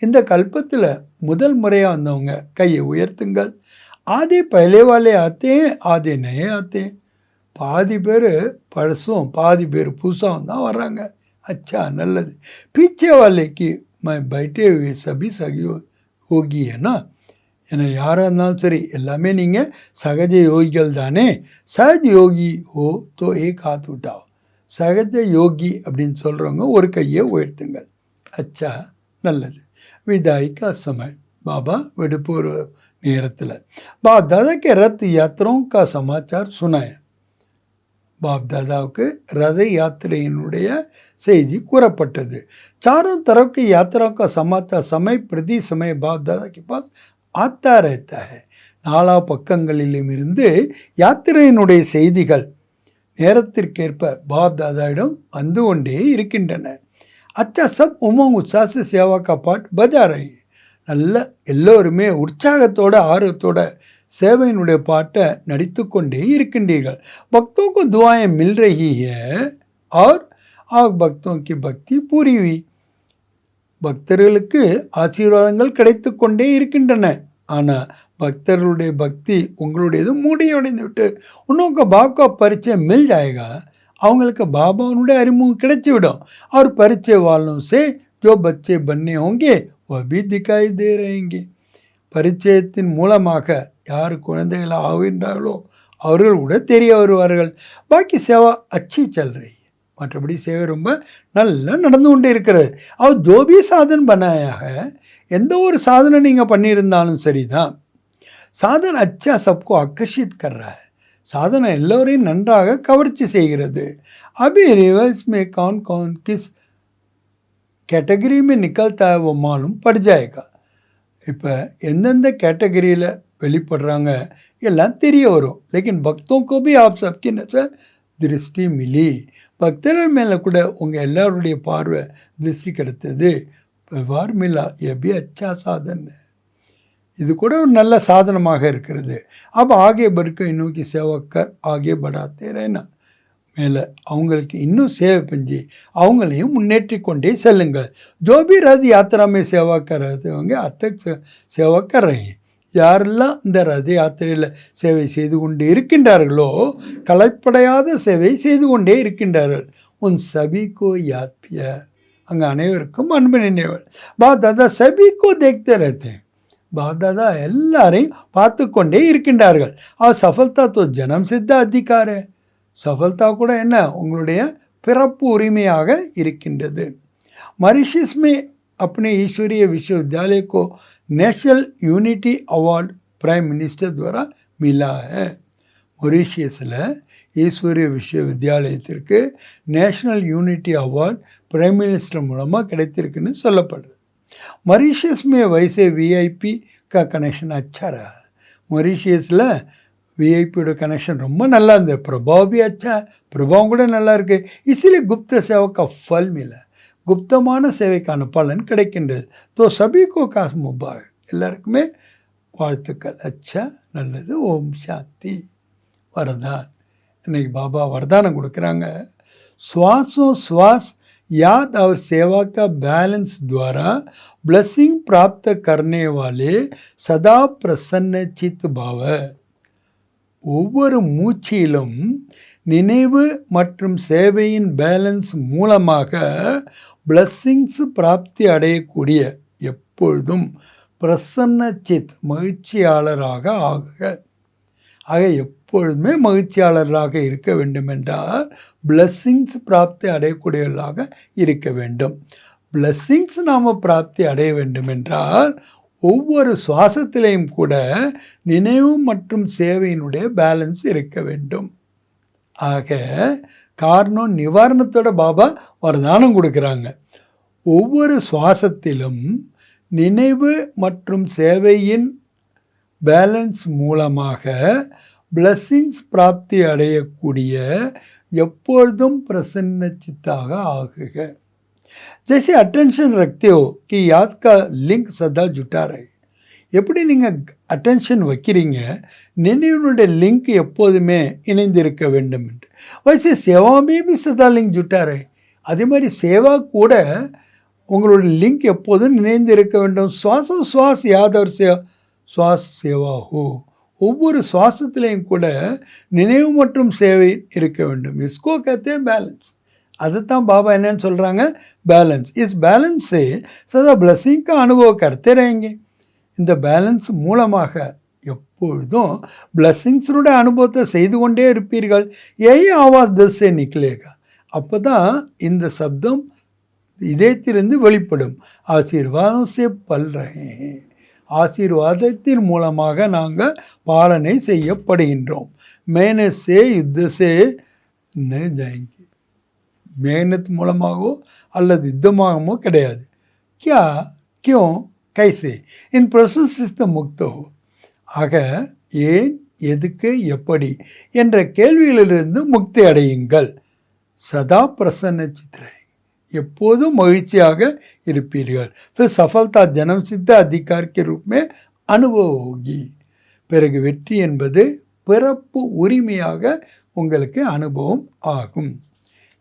Speaker 4: இந்த கல்பத்தில் முதல் முறையாக வந்தவங்க கையை உயர்த்துங்கள். ஆதே பहले वाले आते हैं, आधे नए आते हैं. பாதி பேர் பழசும் பாதி பேர் புதுசாகவும் தான் வர்றாங்க. அச்சா, நல்லது. பீச்சே வாலேக்கு மை பைட்டே हुए सभी सगी யோகி ஏன்னா, ஏன்னா யாராக இருந்தாலும் சரி எல்லாமே நீங்கள் சகஜ யோகிகள் தானே. சஹஜ் யோகி ஹோ தோ ஏக் ஹாத் உட்டாओ, சகஜ யோகி அப்படின்னு சொல்கிறவங்க ஒரு கையை உயர்த்துங்கள். அச்சா, நல்லது. விதாய்க்கா சமய், பாபா விடுப்பு நேரத்தில் பாப் தாதா கே ரத் யாத்திராओं का समाचार सुनाया. பாப் தாதாவுக்கு ரத யாத்திரையினுடைய செய்தி கூறப்பட்டது. चारों तरफ की यात्रा का समाचार समय प्रति समय बाप दादा के पास आता रहता है. நாலா பக்கங்களிலும் இருந்து யாத்திரையினுடைய செய்திகள் நேரத்திற்கேற்ப பாப் தாதாவிடம் வந்து கொண்டே இருக்கின்றன. அச்சா சப் உமங் உற்சாக से सेवा का पाठ बजा रहे हैं. நல்ல எல்லோருமே உற்சாகத்தோட ஆர்வத்தோட சேவையினுடைய பாட்டை நடித்து கொண்டே இருக்கின்றீர்கள். பக்தோं को दुआएं मिल रही है और आप भक्तों की भक्ति पूरी हुई. பக்தர்களுக்கு ஆசீர்வாதங்கள் கிடைத்து கொண்டே இருக்கின்றன. ஆனால் பக்தர்களுடைய பக்தி உங்களுடையது மூடியடைந்து விட்டு உன்னோக்க பாபா பரிச்சை மில் ஜாயேகா, அவங்களுக்கு பாபாவுடைய அறிமுகம் கிடைச்சி விடும். और परिचय वालों से जो बच्चे बनने होंगे वह भी दिखाई दे रहेंगे. பரிச்சயத்தின் மூலமாக யார் குழந்தைகள் ஆகின்றார்களோ அவர்கள் கூட தெரிய வருவார்கள். பாக்கி சேவா அச்சி செல் ரही, மற்றபடி சேவை ரொம்ப நல்லா நடந்து கொண்டே இருக்கிறது. அவர் ஜோபி சாதன் பண்ணாயாக, எந்த ஒரு சாதனை நீங்கள் பண்ணியிருந்தாலும் சரிதான், சாதன் அச்சா சப்கோ ஆக்கர்ஷித் கர்றா, சாதனை எல்லோரையும் நன்றாக கவர்ச்சி செய்கிறது. அபி ரிவர்ஸ் மே कौन कौन किस कैटेगरी में निकलता है वो मालूम पड़ जाएगा. இப்போ எந்தெந்த கேட்டகரியில் வெளிப்படுறாங்க, எல்லாம் தெரிய வரும். लेकिन भक्तों को भी आप सबकी नजर दृष्टि मिली. பக்தர்கள் மேலே கூட உங்கள் எல்லாருடைய பார்வை திருஷ்டி கிடைத்தது. व्यवहार मिला, ये भी अच्छा साधन है. இது கூட ஒரு நல்ல சாதனமாக இருக்கிறது. अब आगे बढ़कर इन्हों की सेवा कर आगे बढ़ाते रहना. மேலே அவங்களுக்கு இன்னும் சேவை செஞ்சு அவங்களையும் முன்னேற்றி கொண்டே செல்லுங்கள். जो भी रथ यात्रा में सेवा कर रहे होंगे अब तक सेवा कर रहे हैं. யாரெல்லாம் இந்த ரத யாத்திரையில் சேவை செய்து கொண்டு இருக்கின்றார்களோ களைப்படையாத சேவை செய்து கொண்டே இருக்கின்றார்கள். உன் சபிக்கோ யாத்பிய, அங்கே அனைவருக்கும் அன்பு நினைவுகள். பாப் தாதா சபிக்கோ தேக்தே ரஹதே. பாப் தாதா எல்லாரையும் பார்த்து கொண்டே இருக்கின்றார்கள். அவர் சஃபல்தா தோ ஜனம் சித்த அதிகார, சஃபல்தா கூட என்ன உங்களுடைய பிறப்பு உரிமையாக இருக்கின்றது. मॉरिशस में अपने ईश्वरीय विश्वविद्यालय को national unity award prime minister द्वारा मिला है. மொரீஷியஸில் ஈஸ்வரிய விஸ்வவித்யாலயத்திற்கு national unity award prime minister மூலமாக கிடைத்திருக்குன்னு சொல்லப்படுது. मॉरिशस में वैसे वीआईपी का कनेक्शन अच्छा रहा. மொரீஷியஸில் விஐபியோட கனெக்ஷன் ரொம்ப நல்லா இருந்தது. பிரபாவ் भी अच्छा है, பிரபாவம் கூட நல்லா இருக்குது. इसीलिए गुप्त सेवा का फल मिला, குப்தமான சேவைக்கான பலன் கிடைக்கின்றது. தோ சபிகோ காஸ் முபாரக், எல்லாருக்குமே வாழ்த்துக்கள். அச்சா, நல்லது. ஓம் சாந்தி. வரதான். இன்னைக்கு பாபா வரதானம் கொடுக்குறாங்க. श्वासों श्वास याद और सेवा का बैलेंस द्वारा ब्लेसिंग प्राप्त करने वाले सदा प्रसन्न चित भाव. ஒவ்வொரு மூச்சிலும் நினைவு மற்றும் சேவையின் பேலன்ஸ் மூலமாக பிளஸ்ஸிங்ஸ் பிராப்தி அடையக்கூடிய எப்பொழுதும் பிரசன்ன சித் மகிழ்ச்சியாளராக ஆகுக. ஆக எப்பொழுதுமே மகிழ்ச்சியாளராக இருக்க வேண்டுமென்றால் பிளஸ்ஸிங்ஸ் பிராப்தி அடையக்கூடியவர்களாக இருக்க வேண்டும். பிளஸ்ஸிங்ஸ் நாம் பிராப்தி அடைய வேண்டுமென்றால் ஒவ்வொரு சுவாசத்திலையும் கூட நினைவு மற்றும் சேவையினுடைய பேலன்ஸ் இருக்க வேண்டும். ஆக காரணம் நிவாரணத்தோட பாபா வரதானம் கொடுக்குறாங்க. ஒவ்வொரு சுவாசத்திலும் நினைவு மற்றும் சேவையின் பேலன்ஸ் மூலமாக பிளஸ்ஸிங்ஸ் பிராப்தி அடையக்கூடிய எப்பொழுதும் பிரசன்ன சித்தாக ஆகுக. जैसे अटेंशन रखते हो कि याद का लिंक सदा जुटा रहे. எப்படி நீங்கள் அட்டென்ஷன் வைக்கிறீங்க, நினைவுடைய லிங்க் எப்போதுமே இணைந்திருக்க வேண்டும் என்று. வயசு சேவாமே भी सदा लिंक जुटा रहे. அதே மாதிரி சேவா கூட உங்களுடைய லிங்க் எப்போதும் இணைந்து இருக்க வேண்டும். சுவாசம் சுவாஸ் யாதவர் சுவாஸ் சேவா ஹோ. ஒவ்வொரு சுவாசத்திலையும் கூட நினைவு மற்றும் சேவை இருக்க வேண்டும். इसको कहते हैं बैलेंस. அதுதான் பாபா என்னன்னு சொல்கிறாங்க, பேலன்ஸ். இஸ் பேலன்ஸ் से सदा ब्लेसिंग का अनुभव करते रहेंगे. இந்த பேலன்ஸ் மூலமாக எப்பொழுதும் பிளஸ்ஸிங்ஸுடைய அனுபவத்தை செய்து கொண்டே இருப்பீர்கள். यही आवाज़ दिल से निकलेगा. அப்போ தான் இந்த சப்தம் இதயத்திலிருந்து வெளிப்படும். ஆசீர்வாதம் से पल रहे हैं. ஆசீர்வாதத்தின் மூலமாக நாங்கள் பாலனை செய்யப்படுகின்றோம். मेहनत से युद्ध से नहीं जाएंगे. मेहनत மூலமாகவோ அல்லது யுத்தமாகவோ கிடையாது. क्या क्यों कैसे इन प्रोसेस से मुक्त हो. ஆக ஏன், எதுக்கு, எப்படி என்ற கேள்விகளிலிருந்து முக்தி அடையுங்கள். சதா பிரசன்ன சித்திரை, எப்போதும் மகிழ்ச்சியாக இருப்பீர்கள். फिर सफलता जन्म सिद्ध अधिकार के रूप में अनुभव होगी. பிறகு வெற்றி என்பது பிறப்பு உரிமையாக உங்களுக்கு அனுபவம் ஆகும்.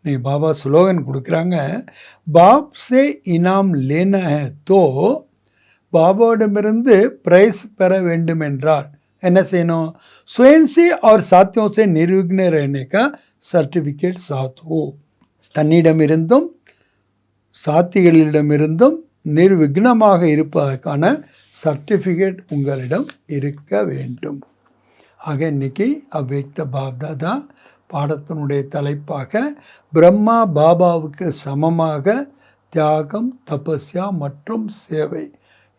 Speaker 4: நீ பாபா ஸ்லோகன் கொடுக்குறாங்க, பாப் சே இனாம் லேனா ஹே தோ, பாபாவிடமிருந்து பிரைஸ் பெற வேண்டும் என்றால் என்ன செய்யணும்? ஸ்வயம் சே और साथियों से निर्विघ्न रहने का सर्टिफिकेट साथ हो. தன்னிடமிருந்தும் சாத்திகளிடமிருந்தும் நிர்விக்னமாக இருப்பதற்கான சர்டிஃபிகேட் உங்களிடம் இருக்க வேண்டும். ஆக இன்னைக்கு அவ்யக்த பாப்தாதா பாடத்தினுடைய தலைப்பாக பிரம்மா பாபாவுக்கு சமமாக தியாகம், தபஸ்யா மற்றும் சேவை,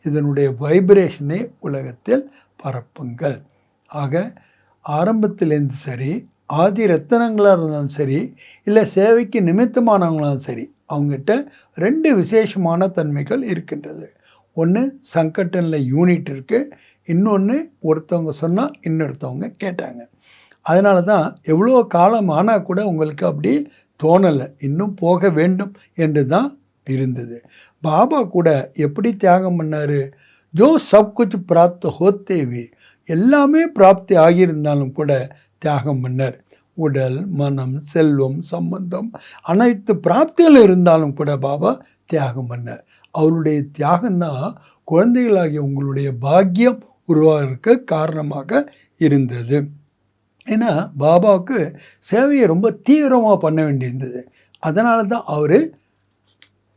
Speaker 4: இதனுடைய வைப்ரேஷனை உலகத்தில் பரப்புங்கள். ஆக ஆரம்பத்திலேருந்து சரி, ஆதி ரத்தனங்களாக இருந்தாலும் சரி, இல்லை சேவைக்கு நிமித்தமானவங்களாலும் சரி, அவங்ககிட்ட ரெண்டு விசேஷமான தன்மைகள் இருக்கின்றது. ஒன்று சங்கட்டனில் யூனிட் இருக்குது, இன்னொன்று ஒருத்தவங்க சொன்னால் இன்னொருத்தவங்க கேட்டாங்க. அதனால தான் எவ்வளோ காலம் ஆனால் கூட உங்களுக்கு அப்படி தோணலை, இன்னும் போக வேண்டும் என்று தான் இருந்தது. பாபா கூட எப்படி தியாகம் பண்ணார்? ஜோ சப் குச் பிராப்த ஹோத்தேவி, எல்லாமே பிராப்தி ஆகியிருந்தாலும் கூட தியாகம் பண்ணார். உடல், மனம், செல்வம், சம்பந்தம் அனைத்து பிராப்திகள் இருந்தாலும் கூட பாபா தியாகம் பண்ணார். அவருடைய தியாகம்தான் குழந்தைகளாகிய உங்களுடைய பாக்கியம் உருவாகிறதுக்கு காரணமாக இருந்தது. ஏன்னா பாபாவுக்கு சேவையை ரொம்ப தீவிரமாக பண்ண வேண்டியிருந்தது. அதனால தான் அவர்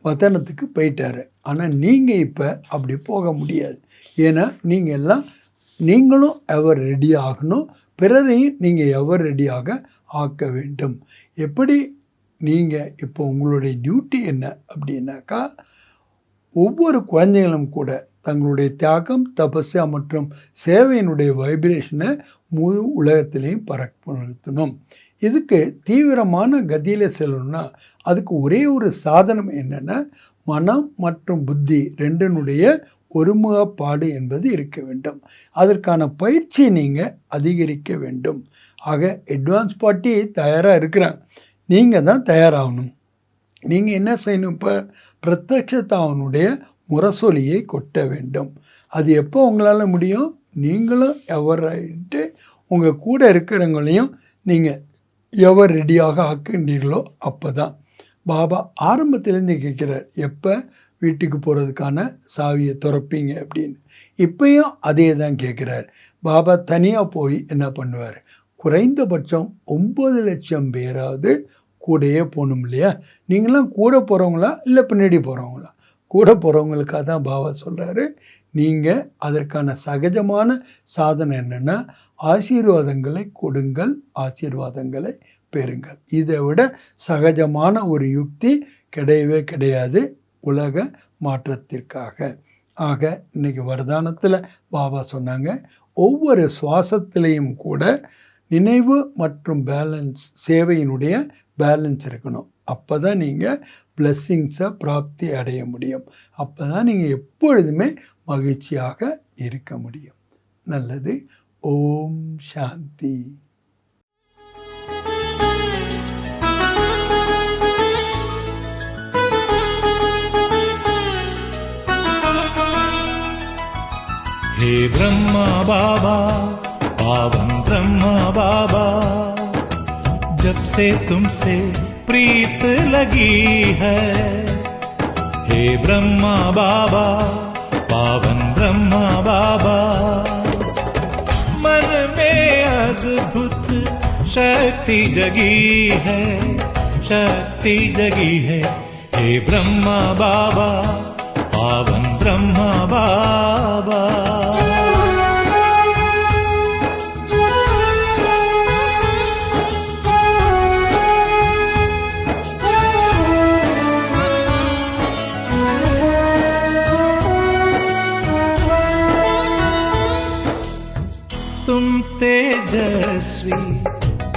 Speaker 4: வதனத்துக்கு போயிட்டார். ஆனால் நீங்கள் இப்போ அப்படி போக முடியாது. ஏன்னா நீங்களும் எவர் ரெடி ஆகணும், பிறரையும் நீங்கள் எவர் ரெடியாக ஆக்க வேண்டும். எப்படி நீங்கள் இப்போ உங்களுடைய டியூட்டி என்ன அப்படின்னாக்கா, ஒவ்வொரு குழந்தைகளும் கூட தங்களுடைய தியாகம், தபஸ்யா மற்றும் சேவையினுடைய வைப்ரேஷனை முழு உலகத்திலையும் பரப்பணும். இதுக்கு தீவிரமான கதியில் செல்லணும்னா அதுக்கு ஒரே ஒரு சாதனம் என்னென்னா, மனம் மற்றும் புத்தி ரெண்டினுடைய ஒருமுகப்பாடு என்பது இருக்க வேண்டும். அதற்கான பயிற்சி நீங்கள் அதிகரிக்க வேண்டும். ஆக அட்வான்ஸ் பார்ட்டி தயாராக இருக்கிறாங்க, நீங்கள் தான் தயாராகணும். நீங்கள் என்ன செய்யணும்? இப்போ பிரத்யக்ஷத்தாவனுடைய முரசொலியை கொட்ட வேண்டும். அது எப்போ உங்களால் முடியும்? நீங்களும் எவராயிட்டு உங்கள் கூட இருக்கிறவங்களையும் நீங்கள் எவர் ரெடியாக ஆக்குண்டீர்களோ அப்போ தான். பாபா ஆரம்பத்திலேருந்து கேட்குறார், எப்போ வீட்டுக்கு போகிறதுக்கான சாவியை திறப்பீங்க அப்படின்னு. இப்பயும் அதே தான் கேட்குறார். பாபா தனியாக போய் என்ன பண்ணுவார்? குறைந்தபட்சம் 9 லட்சம் பேராவது கூடையே போகணும் இல்லையா? நீங்களாம் கூட போகிறவங்களா இல்லை பின்னாடி போகிறவங்களா? கூட போகிறவங்களுக்காக தான் பாபா சொல்கிறாரு, நீங்கள் அதற்கான சகஜமான சாதனை என்னென்னா, ஆசீர்வாதங்களை கொடுங்கள், ஆசீர்வாதங்களை பெறுங்கள். இதை விட சகஜமான ஒரு யுக்தி கிடையவே கிடையாது உலக மாற்றத்திற்காக. ஆக இன்னைக்கு வரதானத்தில் பாபா சொன்னாங்க, ஒவ்வொரு சுவாசத்திலையும் கூட நினைவு மற்றும் பேலன்ஸ், சேவையினுடைய பேலன்ஸ் இருக்கணும். அப்போ தான் நீங்கள் பிளெஸ்ஸிங்ஸை பிராப்தி அடைய முடியும். அப்போ தான் நீங்கள் எப்பொழுதுமே மகிழ்ச்சியாக இருக்க முடியும். நல்லது. ஓம் சாந்தி.
Speaker 3: हे ब्रह्मा बाबा, पावन ब्रह्मा बाबा, जब से तुमसे प्रीत लगी है। हे ब्रह्मा बाबा, पावन ब्रह्मा बाबा, मन में अद्भुत शक्ति जगी है, शक्ति जगी है। हे ब्रह्मा बाबा, पावन ब्रह्मा बाबा। तुम तेजस्वी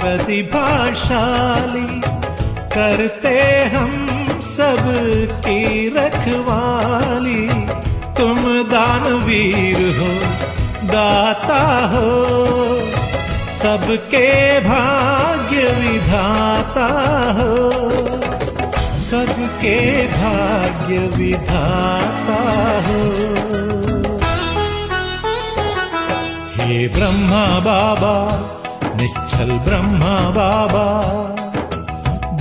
Speaker 3: प्रतिभाशाली, करते हम सब की रखवाली। तुम दानवीर हो, दाता हो, सबके भाग्य विधाता हो, सबके भाग्य विधाता हो। हे ब्रह्मा बाबा, निश्चल ब्रह्मा बाबा,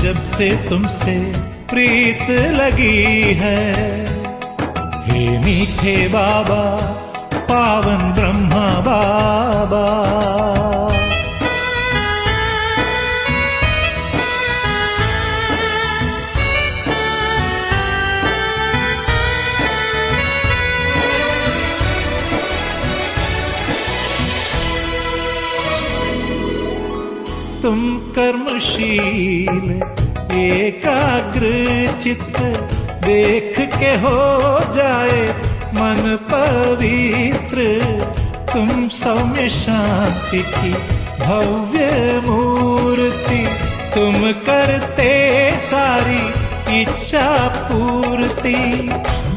Speaker 3: जब से तुमसे प्रीत लगी है। हे मीठे बाबा, पावन ब्रह्मा बाबा। तुम कर्मशील एकाग्र चित्त, देख के हो जाए मन पवित्र। तुम सौम्य शांति की भव्य मूर्ति, तुम करते सारी इच्छा पूर्ति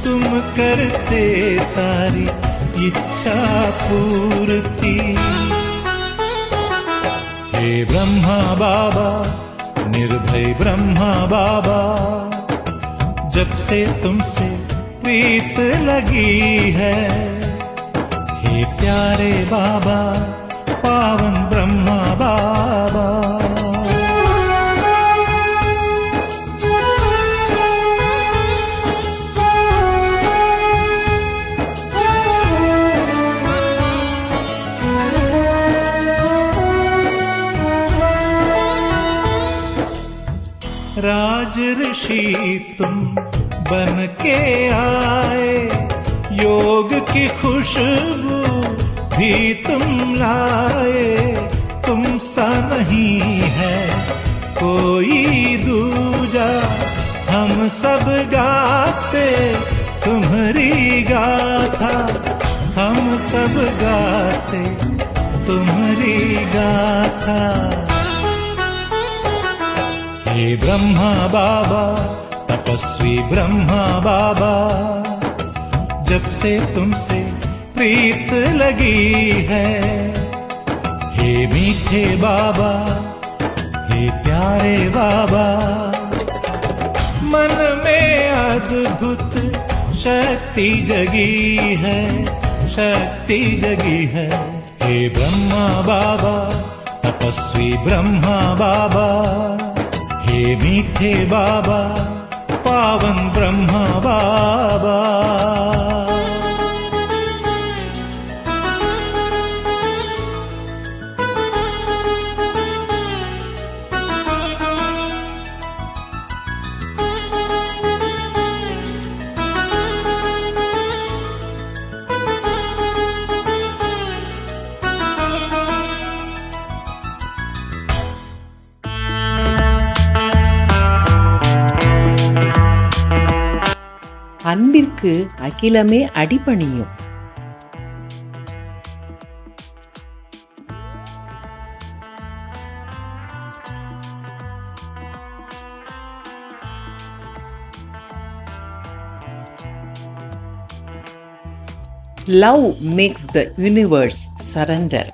Speaker 3: तुम करते सारी इच्छा पूर्ति। हे ब्रह्मा बाबा, निर्भय ब्रह्मा बाबा, जब से तुमसे प्रीत लगी है, हे प्यारे बाबा, पावन ब्रह्मा बाबा। राज ऋषि तुम बन के आए, योग की खुशबू भी तुम लाए। तुम सा नहीं है कोई दूजा, हम सब गाते तुम्हारी गाथा, हम सब गाते तुम्हारी गाथा। हे ब्रह्मा बाबा, तपस्वी ब्रह्मा बाबा, जब से तुमसे प्रीत लगी है, हे मीठे बाबा, हे प्यारे बाबा, मन में अद्भुत शक्ति जगी है, शक्ति जगी है। हे ब्रह्मा बाबा, तपस्वी ब्रह्मा बाबा, हे मीठे बाबा, पावन ब्रह्मा बाबा।
Speaker 5: அன்பிற்கு அகிலமே அடிபணியும். Love makes the universe surrender.